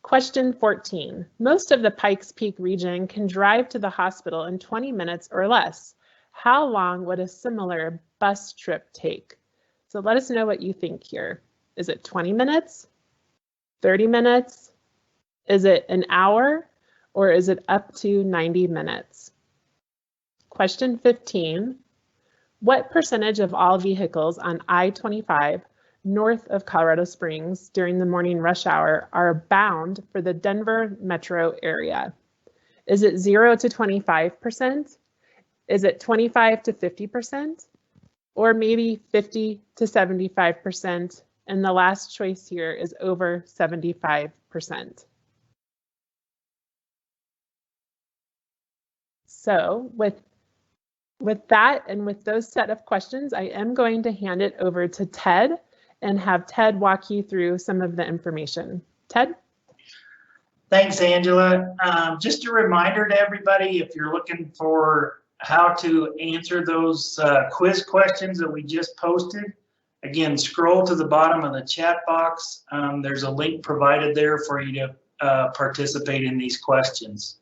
Question 14. Most of the Pikes Peak region can drive to the hospital in 20 minutes or less. How long would a similar bus trip take? So let us know what you think here. Is it 20 minutes? 30 minutes? Is it an hour? Or is it up to 90 minutes? Question 15. What percentage of all vehicles on I-25 north of Colorado Springs during the morning rush hour are bound for the Denver metro area? Is it 0 to 25%? Is it 25 to 50%? Or maybe 50 to 75%? And the last choice here is over 75%. So with that and with those set of questions, I am going to hand it over to Ted and have Ted walk you through some of the information. Ted? Thanks, Angela. Just a reminder to everybody, if you're looking for how to answer those quiz questions that we just posted, again, scroll to the bottom of the chat box. There's a link provided there for you to participate in these questions.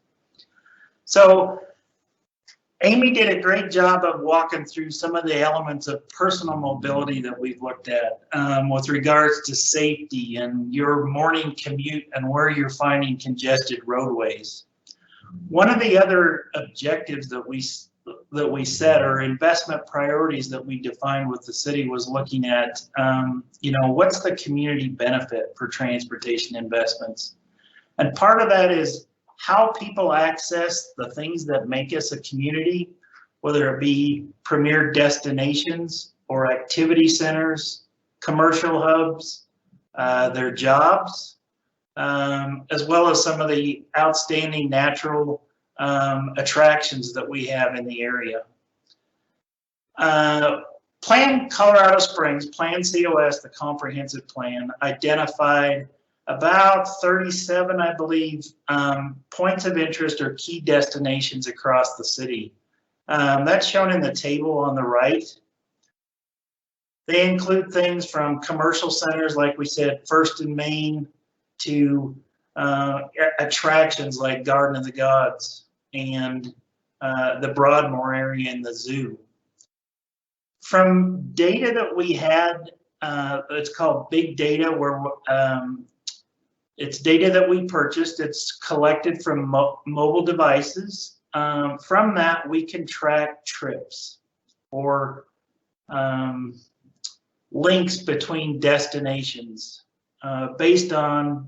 So Amy did a great job of walking through some of the elements of personal mobility that we've looked at with regards to safety and your morning commute and where you're finding congested roadways. One of the other objectives that we set, or investment priorities that we defined with the city, was looking at, what's the community benefit for transportation investments? And part of that is how people access the things that make us a community, whether it be premier destinations or activity centers, commercial hubs, their jobs, as well as some of the outstanding natural attractions that we have in the area. Plan Colorado Springs, Plan COS, the comprehensive plan, identified about 37, I believe, points of interest or key destinations across the city. That's shown in the table on the right. They include things from commercial centers, like we said, First and Main, to attractions like Garden of the Gods and the Broadmoor area and the zoo. From data that we had, it's called big data, where it's data that we purchased. It's collected from mobile devices. From that, we can track trips or links between destinations based on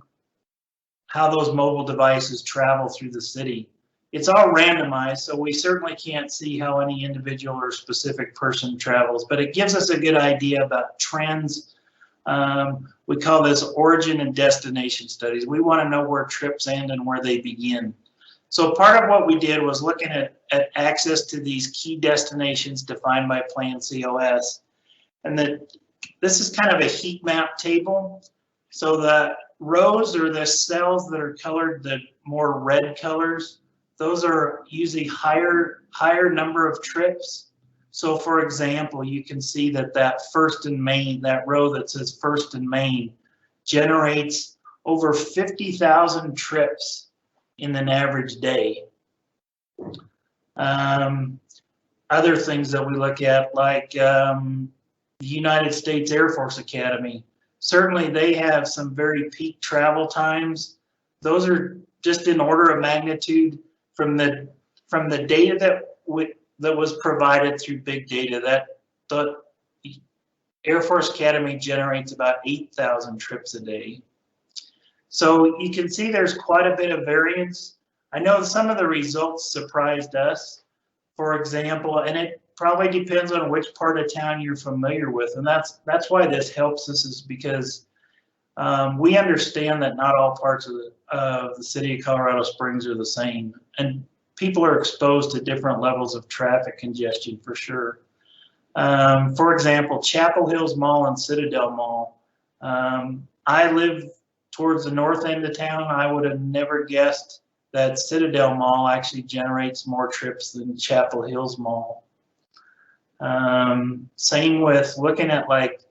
how those mobile devices travel through the city. It's all randomized, so we certainly can't see how any individual or specific person travels, but it gives us a good idea about trends. We call this origin and destination studies. We want to know where trips end and where they begin. So part of what we did was looking at access to these key destinations defined by Plan COS, and the This is kind of a heat map table. So the rows or the cells that are colored the more red colors, those are usually higher number of trips. So for example, you can see that first and main, that row that says first and main, generates over 50,000 trips in an average day. Other things that we look at, like the United States Air Force Academy, certainly they have some very peak travel times. Those are just in order of magnitude from the data that was provided through big data. That the Air Force Academy generates about 8,000 trips a day. So you can see there's quite a bit of variance. I know some of the results surprised us, for example, and it probably depends on which part of town you're familiar with, and that's why this helps us, is because we understand that not all parts of the city of Colorado Springs are the same, and people are exposed to different levels of traffic congestion for sure. For example, Chapel Hills Mall and Citadel Mall. I live towards the north end of town. I would have never guessed that Citadel Mall actually generates more trips than Chapel Hills Mall. Same with looking at like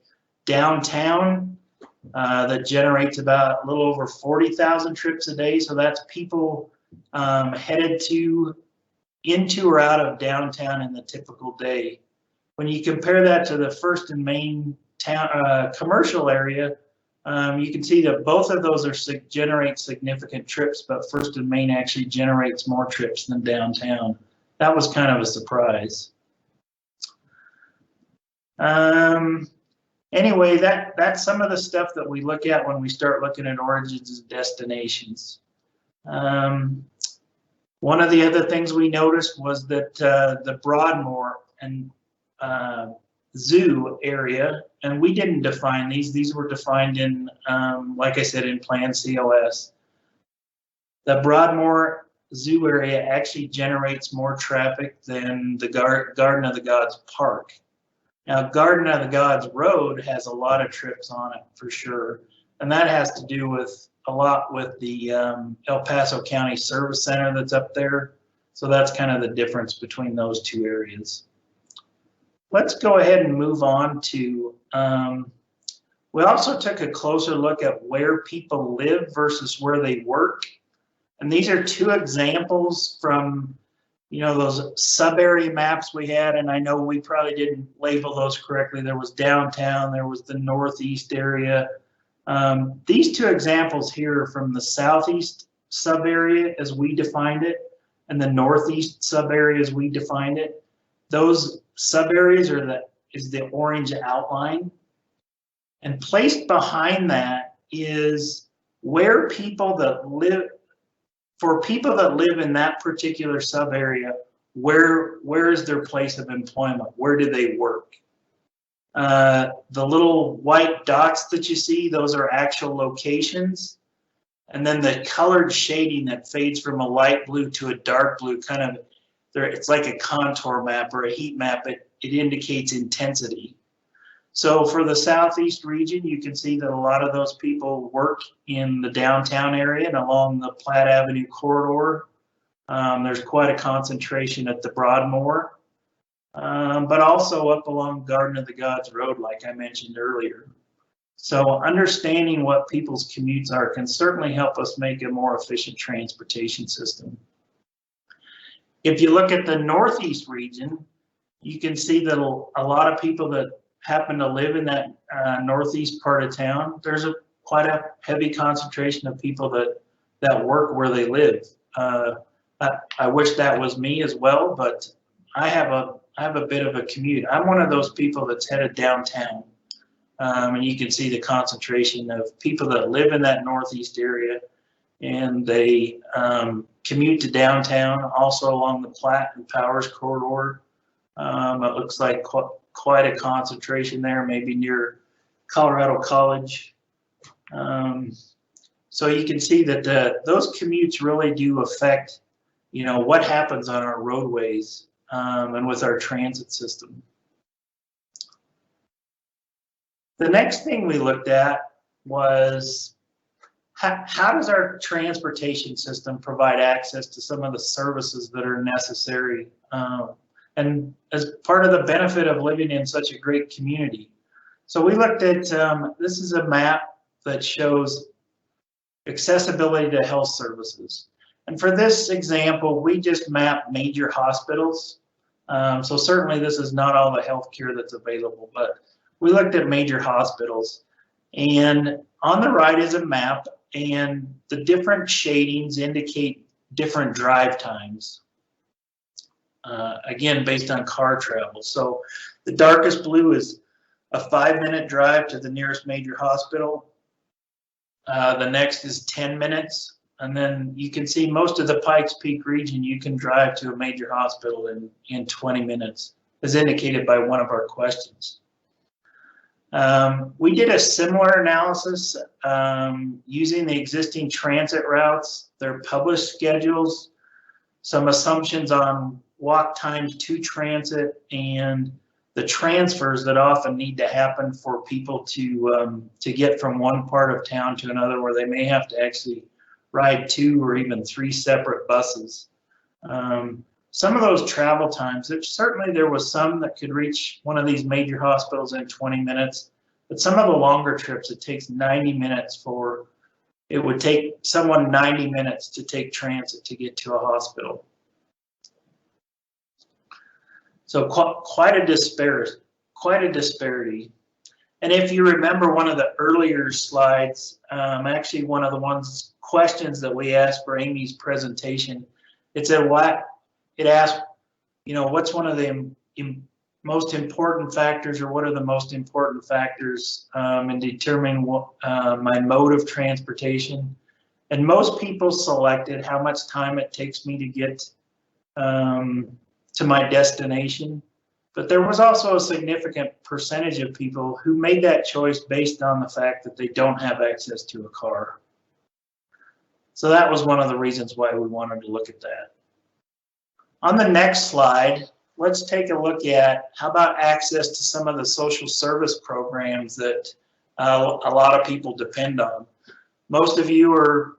downtown, that generates about a little over 40,000 trips a day. So that's people headed into or out of downtown in the typical day. When you compare that to the first and main town commercial area, you can see that both of those generate significant trips, but First and Main actually generates more trips than downtown. That was kind of a surprise. Anyway, that's some of the stuff that we look at when we start looking at origins and destinations. One of the other things we noticed was that the Broadmoor and zoo area, and we didn't define these were defined in, like I said, in Plan COS. The Broadmoor Zoo area actually generates more traffic than the Garden of the Gods Park. Now, Garden of the Gods Road has a lot of trips on it for sure, and that has to do with a lot with the El Paso County Service Center that's up there. So that's kind of the difference between those two areas. Let's go ahead and move on to, we also took a closer look at where people live versus where they work. And these are two examples from, you know, those sub-area maps we had, and I know we probably didn't label those correctly. There was downtown, there was the northeast area. These two examples here are from the southeast sub-area as we defined it, and the northeast sub-area as we defined it. Those sub-areas is the orange outline, and placed behind that is where people that live, for people that live in that particular sub-area, where is their place of employment? Where do they work? The little white dots that you see, those are actual locations. And then the colored shading that fades from a light blue to a dark blue, kind of, it's like a contour map or a heat map. It indicates intensity. So for the southeast region, you can see that a lot of those people work in the downtown area and along the Platte Avenue corridor. There's quite a concentration at the Broadmoor, but also up along Garden of the Gods Road, like I mentioned earlier. So understanding what people's commutes are can certainly help us make a more efficient transportation system. If you look at the northeast region, you can see that a lot of people that happen to live in that northeast part of town, there's quite a heavy concentration of people that work where they live. I wish that was me as well, but I have a bit of a commute. I'm one of those people that's headed downtown, and you can see the concentration of people that live in that northeast area, and they commute to downtown, also along the Platte and Powers corridor. It looks like quite a concentration there, maybe near Colorado College. So you can see that those commutes really do affect, you know, what happens on our roadways and with our transit system. The next thing we looked at was how does our transportation system provide access to some of the services that are necessary, and as part of the benefit of living in such a great community. So we looked at, this is a map that shows accessibility to health services. And for this example, we just mapped major hospitals. So certainly this is not all the healthcare that's available, but we looked at major hospitals. And on the right is a map, and the different shadings indicate different drive times. Again, based on car travel. So the darkest blue is a 5-minute drive to the nearest major hospital. The next is 10 minutes. And then you can see most of the Pikes Peak region, you can drive to a major hospital in 20 minutes, as indicated by one of our questions. We did a similar analysis using the existing transit routes, their published schedules, some assumptions on walk times to transit, and the transfers that often need to happen for people to get from one part of town to another, where they may have to actually ride 2 or even 3 separate buses. Some of those travel times, certainly there was some that could reach one of these major hospitals in 20 minutes, but some of the longer trips, it takes 90 minutes for, it would take someone 90 minutes to take transit to get to a hospital. So quite a disparity. And if you remember one of the earlier slides, actually one of the questions that we asked for Amy's presentation, it said it asked, what's one of the most important factors, or what are the most important factors in determining my mode of transportation? And most people selected how much time it takes me to get to my destination. But there was also a significant percentage of people who made that choice based on the fact that they don't have access to a car. So that was one of the reasons why we wanted to look at that. On the next slide, let's take a look at how about access to some of the social service programs that a lot of people depend on. Most of you are,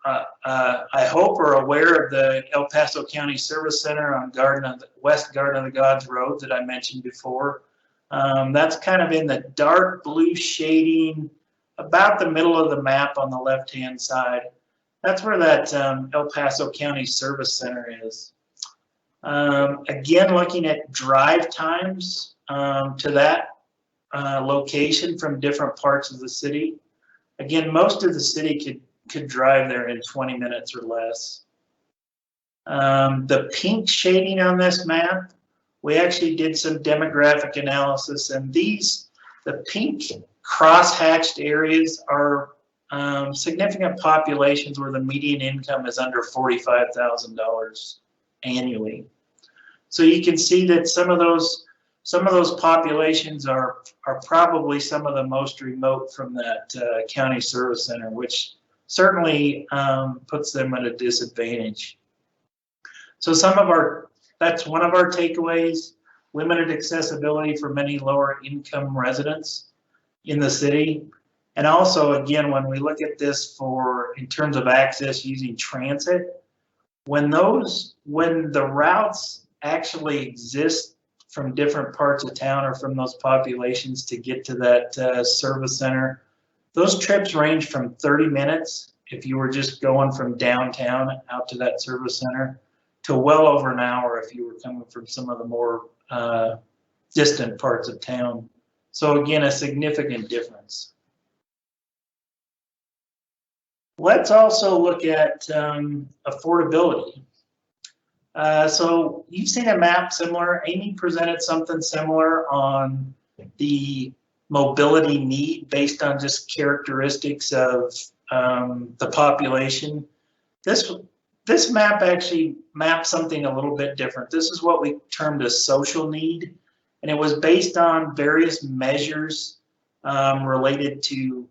I hope, are aware of the El Paso County Service Center on West Garden of the Gods Road that I mentioned before. That's kind of in the dark blue shading, about the middle of the map on the left-hand side. That's where that El Paso County Service Center is. Again, looking at drive times to that location from different parts of the city. Again, most of the city could drive there in 20 minutes or less. The pink shading on this map, we actually did some demographic analysis, and the pink cross-hatched areas are significant populations where the median income is under $45,000 annually. So you can see that some of those populations are probably some of the most remote from that county service center, which certainly puts them at a disadvantage. So that's one of our takeaways: limited accessibility for many lower income residents in the city. And also, again, when we look at this in terms of access using transit, when the routes actually exist from different parts of town or from those populations to get to that service center, those trips range from 30 minutes if you were just going from downtown out to that service center, to well over an hour if you were coming from some of the more distant parts of town. So again, a significant difference. Let's also look at affordability. So you've seen a map similar. Amy presented something similar on the mobility need based on just characteristics of the population. This map actually maps something a little bit different. This is what we termed a social need, and it was based on various measures related to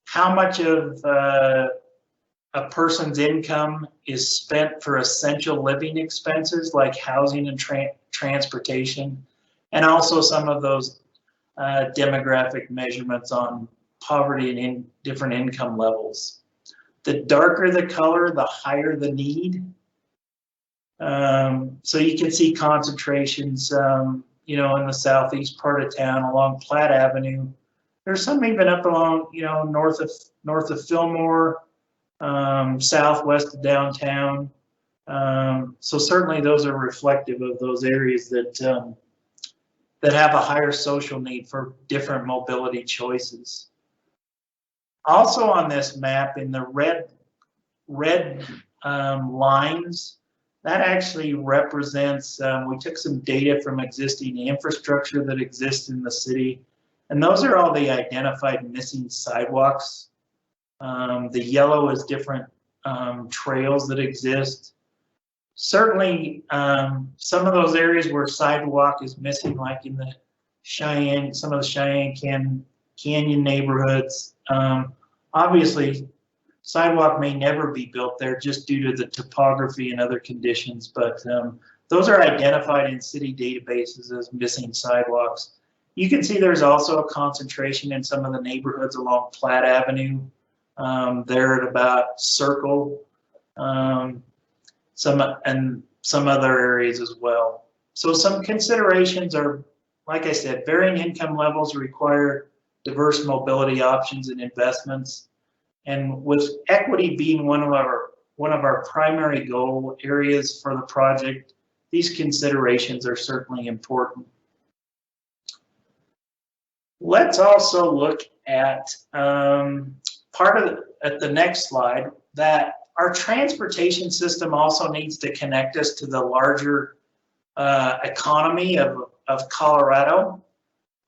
how much of a person's income is spent for essential living expenses like housing and transportation, and also some of those demographic measurements on poverty and in different income levels. The darker the color, the higher the need. So you can see concentrations, you know, in the southeast part of town along Platt Avenue. There's some even up along, you know, north of Fillmore, southwest of downtown. So certainly those are reflective of those areas that that have a higher social need for different mobility choices. Also on this map, in the red lines, that actually represents, we took some data from existing infrastructure that exists in the city, and those are all the identified missing sidewalks. The yellow is different trails that exist. Certainly, some of those areas where sidewalk is missing, like in the Cheyenne, some of the Cheyenne Canyon neighborhoods, obviously sidewalk may never be built there just due to the topography and other conditions, but those are identified in city databases as missing sidewalks. You can see there's also a concentration in some of the neighborhoods along Platt Avenue. There at about Circle, some other areas as well. So some considerations are, like I said, varying income levels require diverse mobility options and investments. And with equity being one of our primary goal areas for the project, these considerations are certainly important. Let's also look at at the next slide, that our transportation system also needs to connect us to the larger economy of Colorado.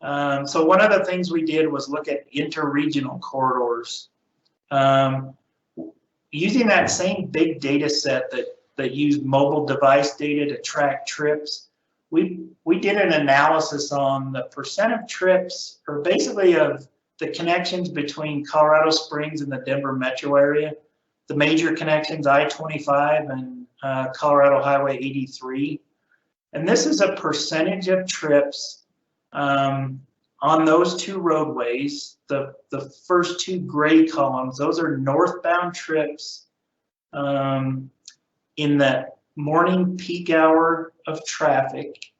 So one of the things we did was look at interregional corridors. Using that same big data set that used mobile device data to track trips, we did an analysis on the percent of trips, or basically of the connections between Colorado Springs and the Denver metro area, the major connections, I-25 and Colorado Highway 83. And this is a percentage of trips on those two roadways. The first two gray columns, those are northbound trips in the morning peak hour of traffic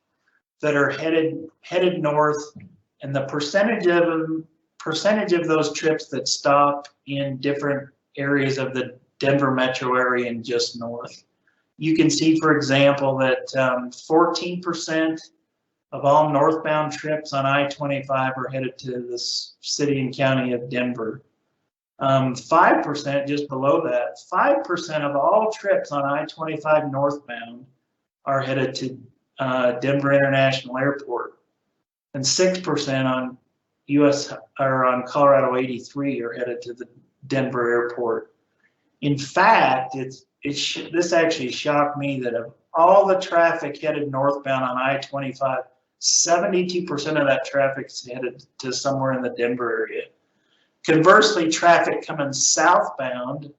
that are headed north, and the percentage of those trips that stop in different areas of the Denver metro area and just north. You can see, for example, that 14% of all northbound trips on I-25 are headed to the city and county of Denver. 5%, just below that, 5% of all trips on I-25 northbound are headed to Denver International Airport, and 6% on on Colorado 83 are headed to the Denver Airport. In fact, this actually shocked me that of all the traffic headed northbound on I-25, 72% of that traffic is headed to somewhere in the Denver area. Conversely, traffic coming southbound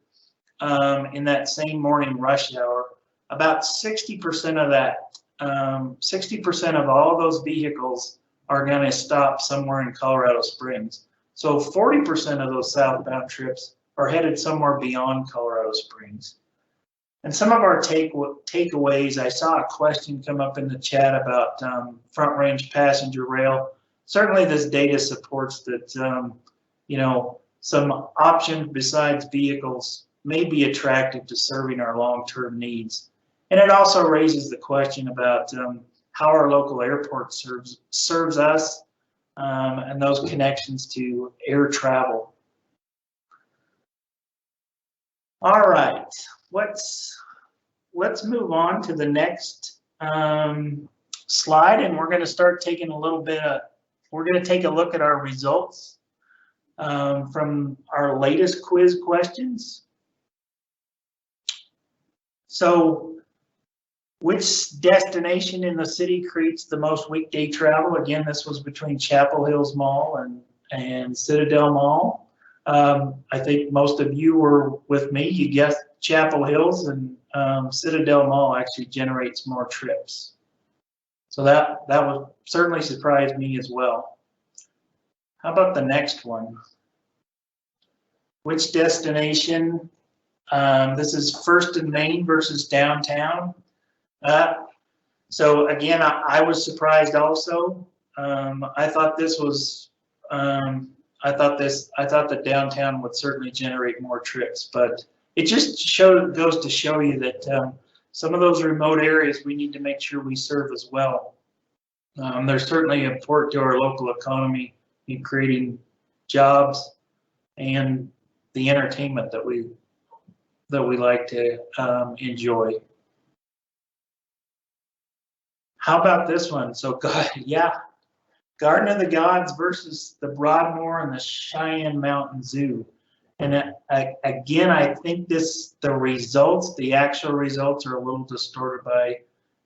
in that same morning rush hour, about 60% of that, 60% of all those vehicles are going to stop somewhere in Colorado Springs. So 40% of those southbound trips are headed somewhere beyond Colorado Springs. And some of our takeaways, I saw a question come up in the chat about front range passenger rail. Certainly this data supports that, you know, some options besides vehicles may be attractive to serving our long-term needs. And it also raises the question about how our local airport serves us and those connections to air travel. All right, let's move on to the next slide, and we're going to start taking we're going to take a look at our results from our latest quiz questions. So, which destination in the city creates the most weekday travel? Again, this was between Chapel Hills Mall and Citadel Mall. I think most of you were with me. You guessed Chapel Hills, and Citadel Mall actually generates more trips. So that would certainly surprise me as well. How about the next one? Which destination? This is First and Main versus downtown. So again, I was surprised also. I thought this was, I thought that downtown would certainly generate more trips, but it just goes to show you that some of those remote areas we need to make sure we serve as well. They're certainly important to our local economy in creating jobs and the entertainment that we like to enjoy. How about this one? So, Garden of the Gods versus the Broadmoor and the Cheyenne Mountain Zoo. And again, I think the actual results are a little distorted by,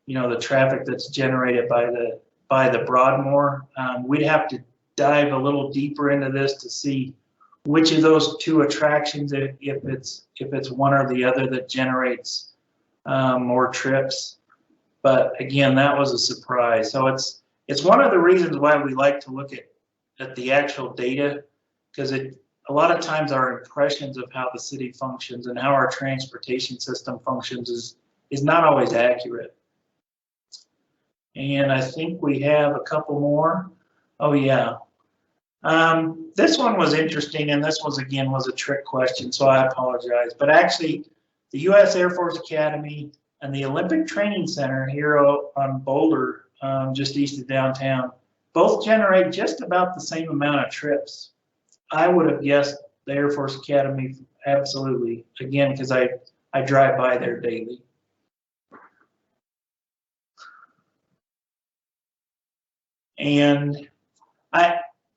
the traffic that's generated by the Broadmoor. We'd have to dive a little deeper into this to see which of those two attractions, if it's one or the other, that generates more trips. But again, that was a surprise. So it's one of the reasons why we like to look at the actual data, because a lot of times our impressions of how the city functions and how our transportation system functions is not always accurate. And I think we have a couple more. Oh yeah. This one was interesting, and this was a trick question, so I apologize. But actually, the U.S. Air Force Academy and the Olympic Training Center here on Boulder, just east of downtown, both generate just about the same amount of trips. I would have guessed the Air Force Academy, absolutely, again, because I drive by there daily. And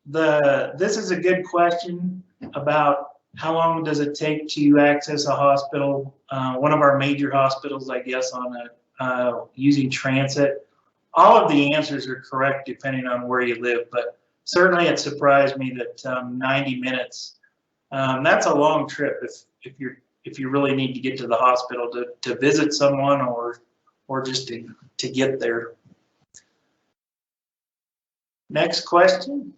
this is a good question about how long does it take to access a hospital, one of our major hospitals, I guess, on using transit. All of the answers are correct depending on where you live, but certainly it surprised me that 90 minutes, that's a long trip if you really need to get to the hospital to visit someone or just to get there. Next question.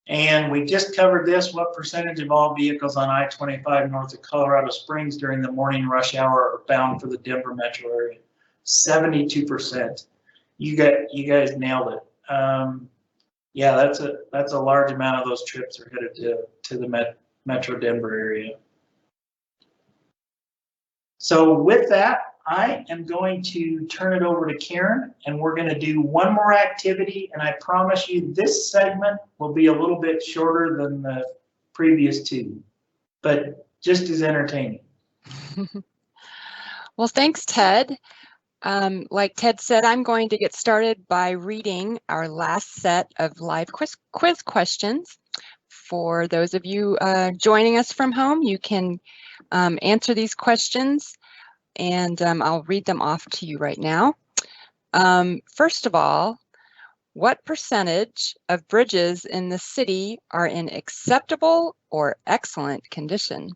And we just covered this. What percentage of all vehicles on I-25 north of Colorado Springs during the morning rush hour are bound for the Denver metro area? 72%. You guys nailed it. Yeah, that's a large amount of those trips are headed to the Metro Denver area. So with that, I am going to turn it over to Karen, and we're going to do one more activity, and I promise you this segment will be a little bit shorter than the previous two, but just as entertaining. Well, thanks, Ted. Like Ted said, I'm going to get started by reading our last set of live quiz questions. For those of you joining us from home, you can answer these questions, and I'll read them off to you right now. First of all, what percentage of bridges in the city are in acceptable or excellent condition?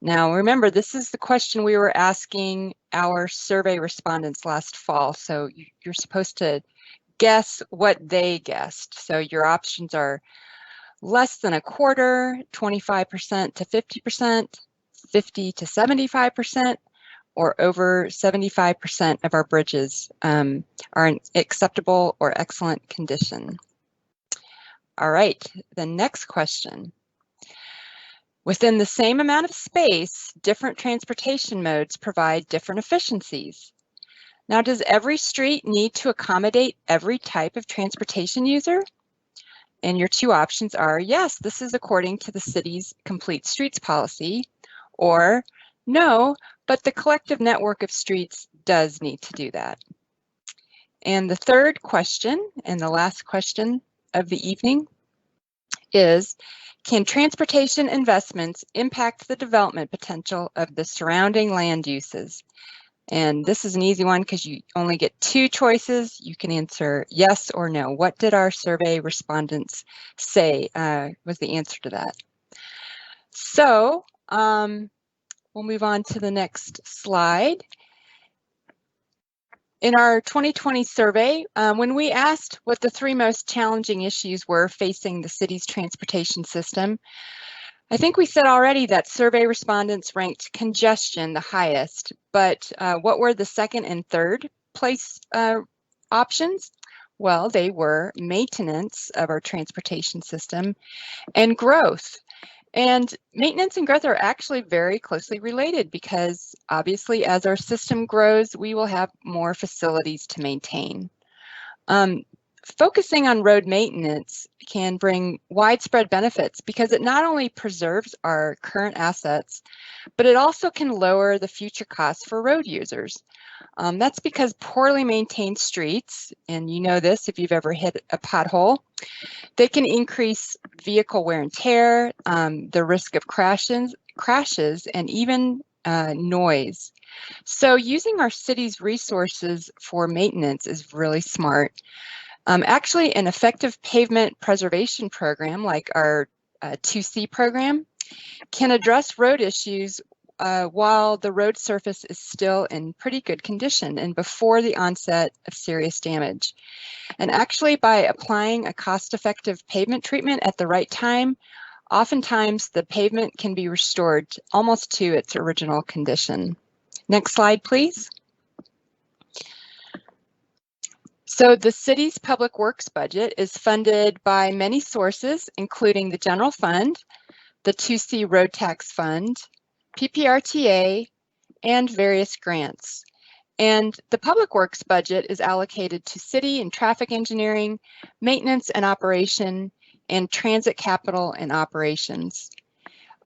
Now, remember, this is the question we were asking our survey respondents last fall. So you're supposed to guess what they guessed. So your options are less than a quarter, 25% to 50%, 50 to 75%, or over 75% of our bridges are in acceptable or excellent condition. All right, the next question. Within the same amount of space, different transportation modes provide different efficiencies. Now, does every street need to accommodate every type of transportation user? And your two options are, yes, this is according to the city's complete streets policy, or no, but the collective network of streets does need to do that. And the third question, and the last question of the evening, is, can transportation investments impact the development potential of the surrounding land uses? And this is an easy one because you only get two choices. You can answer yes or no. What did our survey respondents say was the answer to that? So we'll move on to the next slide. In our 2020 survey, when we asked what the 3 most challenging issues were facing the city's transportation system, I think we said already that survey respondents ranked congestion the highest, but what were the second and third place options? Well, they were maintenance of our transportation system and growth. And maintenance and growth are actually very closely related because obviously as our system grows, we will have more facilities to maintain. Focusing on road maintenance can bring widespread benefits because it not only preserves our current assets, but it also can lower the future costs for road users. That's because poorly maintained streets, and you know this if you've ever hit a pothole, they can increase vehicle wear and tear, the risk of crashes, and even noise. So using our city's resources for maintenance is really smart. Actually, an effective pavement preservation program like our 2C program can address road issues while the road surface is still in pretty good condition and before the onset of serious damage. And actually, by applying a cost-effective pavement treatment at the right time, oftentimes the pavement can be restored almost to its original condition. Next slide, please. So the city's public works budget is funded by many sources, including the general fund, the 2C road tax fund, PPRTA, and various grants. And the public works budget is allocated to city and traffic engineering, maintenance and operation, and transit capital and operations.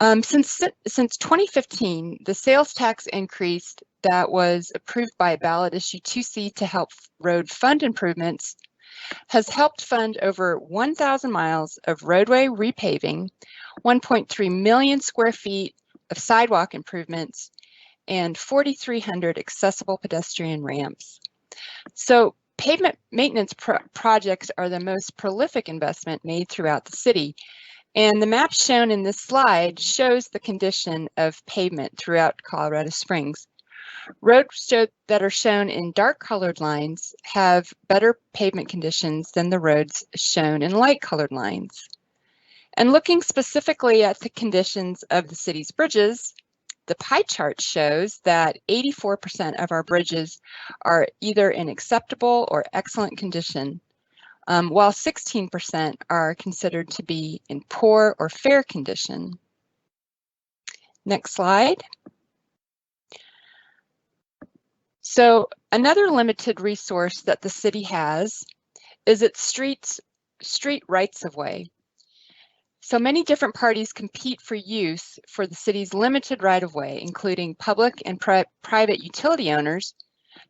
Since 2015, the sales tax increase that was approved by ballot issue 2C to help road fund improvements has helped fund over 1,000 miles of roadway repaving, 1.3 million square feet of sidewalk improvements, and 4,300 accessible pedestrian ramps. So pavement maintenance projects are the most prolific investment made throughout the city. And the map shown in this slide shows the condition of pavement throughout Colorado Springs. Roads that are shown in dark colored lines have better pavement conditions than the roads shown in light colored lines. And looking specifically at the conditions of the city's bridges, the pie chart shows that 84% of our bridges are either in acceptable or excellent condition, while 16% are considered to be in poor or fair condition. Next slide. So another limited resource that the city has is its street rights-of-way. So many different parties compete for use for the city's limited right-of-way, including public and private utility owners,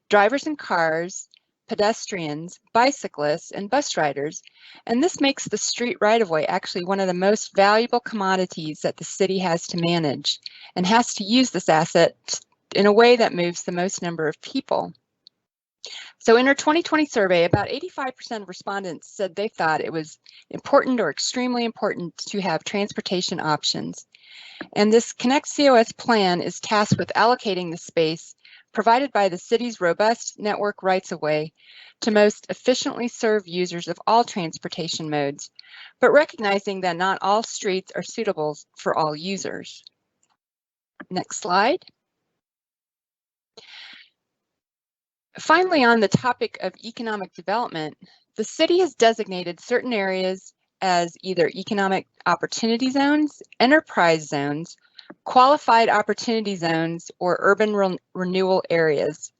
drivers in cars, pedestrians, bicyclists, and bus riders. And this makes the street right-of-way actually one of the most valuable commodities that the city has to manage and has to use this asset in a way that moves the most number of people. So in our 2020 survey, about 85% of respondents said they thought it was important or extremely important to have transportation options. And this Connect COS plan is tasked with allocating the space provided by the city's robust network rights-of-way to most efficiently serve users of all transportation modes, but recognizing that not all streets are suitable for all users. Next slide. Finally, on the topic of economic development, the city has designated certain areas as either economic opportunity zones, enterprise zones, qualified opportunity zones, or urban renewal areas.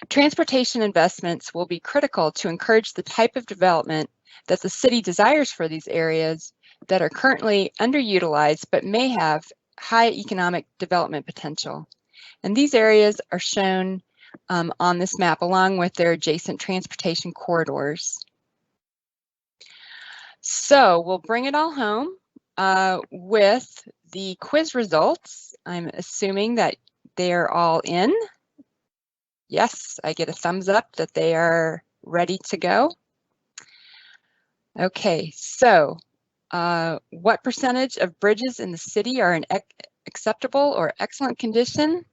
Transportation investments will be critical to encourage the type of development that the city desires for these areas that are currently underutilized but may have high economic development potential. And these areas are shown on this map along with their adjacent transportation corridors. So we'll bring it all home with the quiz results. I'm assuming that they're all in. Yes, I get a thumbs up that they are ready to go. Okay, so what percentage of bridges in the city are in acceptable or excellent condition?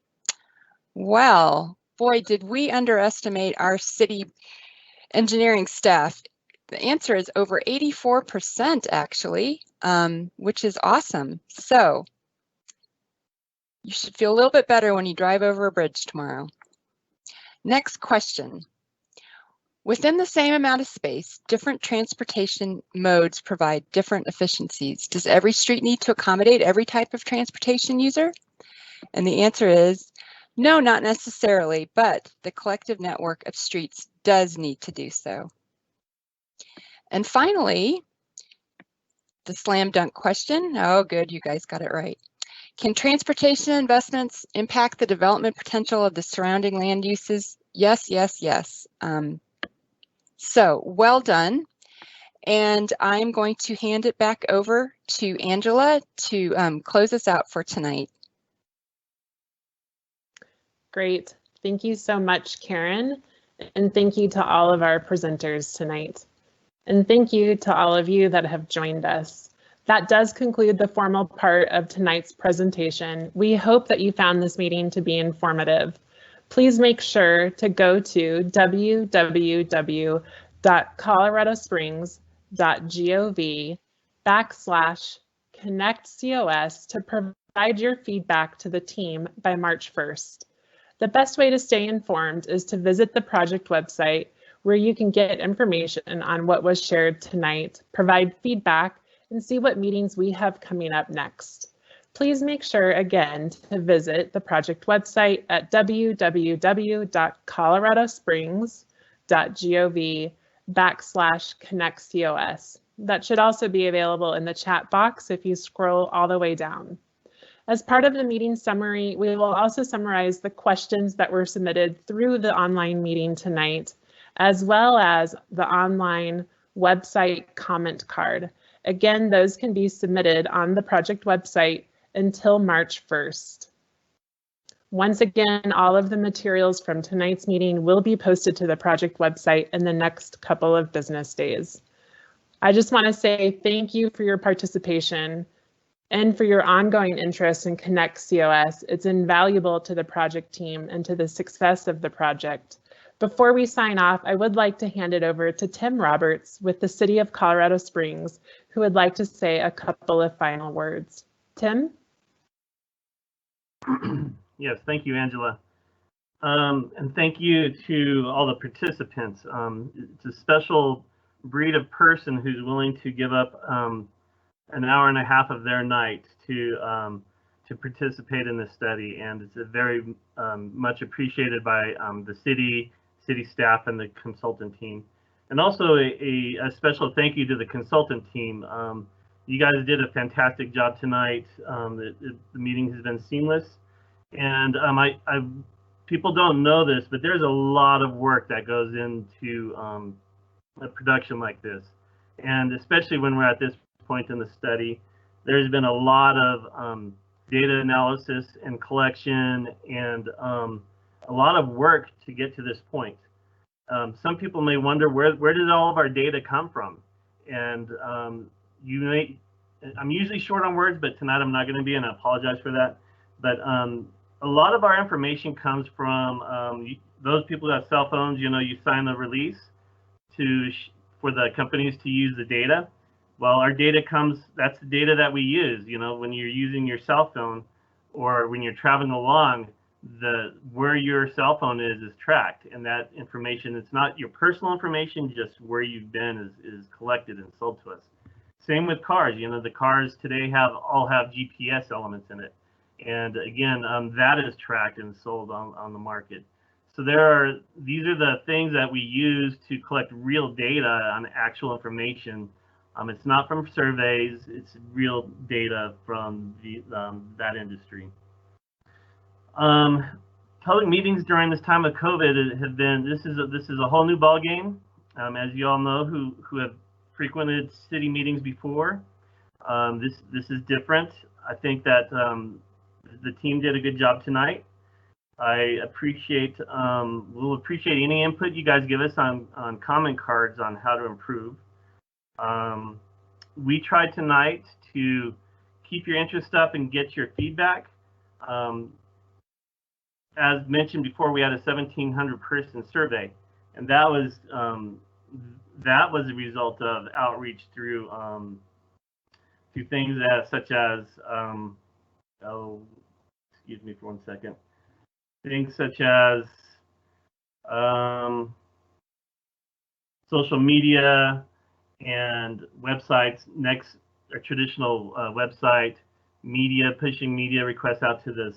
Well, boy, did we underestimate our city engineering staff. The answer is over 84% actually, which is awesome. So you should feel a little bit better when you drive over a bridge tomorrow. Next question. Within the same amount of space, different transportation modes provide different efficiencies. Does every street need to accommodate every type of transportation user? And the answer is no, not necessarily, but the collective network of streets does need to do so. And finally, the slam dunk question. Oh, good, you guys got it right. Can transportation investments impact the development potential of the surrounding land uses? Yes, yes, yes. So well done. And I'm going to hand it back over to Angela to close us out for tonight. Great. Thank you so much, Karen. And thank you to all of our presenters tonight. And thank you to all of you that have joined us. That does conclude the formal part of tonight's presentation. We hope that you found this meeting to be informative. Please make sure to go to www.coloradosprings.gov/connectcos to provide your feedback to the team by March 1st. The best way to stay informed is to visit the project website, where you can get information on what was shared tonight, provide feedback, and see what meetings we have coming up next. Please make sure again to visit the project website at www.coloradosprings.gov/connectcos. That should also be available in the chat box if you scroll all the way down. As part of the meeting summary, we will also summarize the questions that were submitted through the online meeting tonight, as well as the online website comment card. Again, those can be submitted on the project website until March 1st. Once again, all of the materials from tonight's meeting will be posted to the project website in the next couple of business days. I just want to say thank you for your participation and for your ongoing interest in Connect COS. It's invaluable to the project team and to the success of the project. Before we sign off, I would like to hand it over to Tim Roberts with the City of Colorado Springs, who would like to say a couple of final words. Tim? Yes, thank you, Angela. And thank you to all the participants. It's a special breed of person who's willing to give up an hour and a half of their night to participate in this study, and it's a very much appreciated by the city staff and the consultant team. And also a special thank you to the consultant team. You guys did a fantastic job tonight. The meeting has been seamless, and people don't know this, but there's a lot of work that goes into a production like this, and especially when we're at this point in the study, there's been a lot of data analysis and collection, and a lot of work to get to this point. Some people may wonder where did all of our data come from, and I'm usually short on words, but tonight I'm not going to be, and I apologize for that. But a lot of our information comes from those people who have cell phones. You know, you sign the release for the companies to use the data. Well, our data that's the data that we use. You know, when you're using your cell phone or when you're traveling along, where your cell phone is tracked, and that information, it's not your personal information, just where you've been is collected and sold to us. Same with cars. You know, the cars today all have GPS elements in it, and again, that is tracked and sold on the market. So these are the things that we use to collect real data on actual information. It's not from surveys; it's real data from that industry. Public meetings during this time of COVID have been. This is a whole new ball game, as you all know who have frequented city meetings before. This is different. I think that the team did a good job tonight. I appreciate we'll appreciate any input you guys give us on comment cards on how to improve. We tried tonight to keep your interest up and get your feedback. as mentioned before, we had a 1,700 person survey, and that was a result of outreach through things such as excuse me for 1 second, things such as social media and websites, our traditional website, media, pushing media requests out to the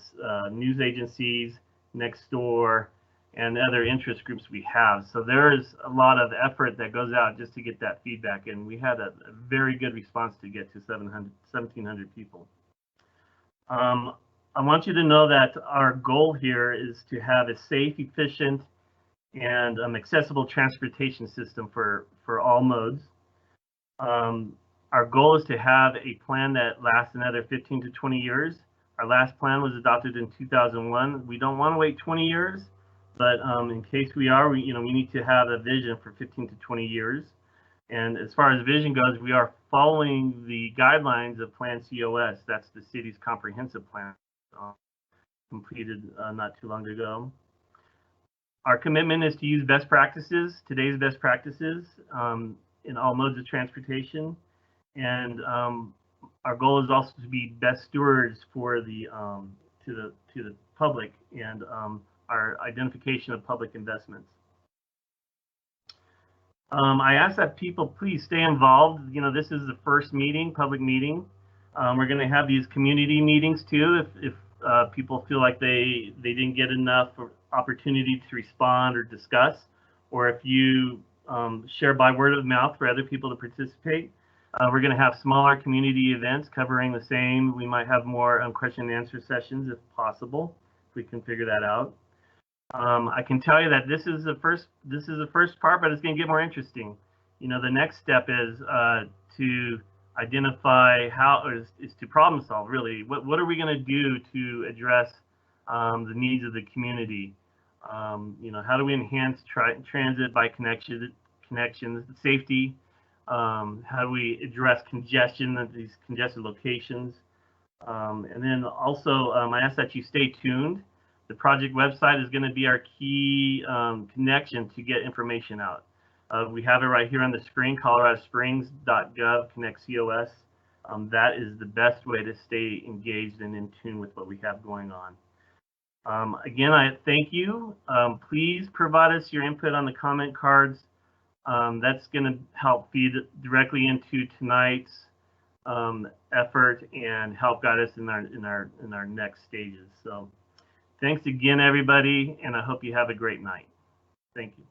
news agencies, Nextdoor, and other interest groups we have. So there is a lot of effort that goes out just to get that feedback, and we had a very good response to get to 1,700 people. I want you to know that our goal here is to have a safe, efficient, and accessible transportation system for all modes. Our goal is to have a plan that lasts another 15 to 20 years. Our last plan was adopted in 2001. We don't want to wait 20 years, but in case we are, we need to have a vision for 15 to 20 years. And as far as vision goes, we are following the guidelines of Plan COS. That's the city's comprehensive plan, completed not too long ago. Our commitment is to use best practices, today's best practices, in all modes of transportation. And our goal is also to be best stewards for the to the public and our identification of public investments. I ask that people please stay involved. This is the first meeting, public meeting. We're going to have these community meetings too if people feel like they didn't get enough opportunity to respond or discuss, or if you share by word of mouth for other people to participate. We're going to have smaller community events covering the same. We might have more question and answer sessions if possible, if we can figure that out. I can tell you that this is the first part, but it's going to get more interesting. The next step is to identify is to problem solve, really. What are we going to do to address the needs of the community? How do we enhance transit by connections, safety? How do we address congestion at these congested locations? And then also, I ask that you stay tuned. The project website is going to be our key connection to get information out. We have it right here on the screen, coloradosprings.gov/COS. That is the best way to stay engaged and in tune with what we have going on. Again, I thank you. Please provide us your input on the comment cards. That's going to help feed directly into tonight's effort and help guide us in our next stages. So thanks again, everybody, and I hope you have a great night. Thank you.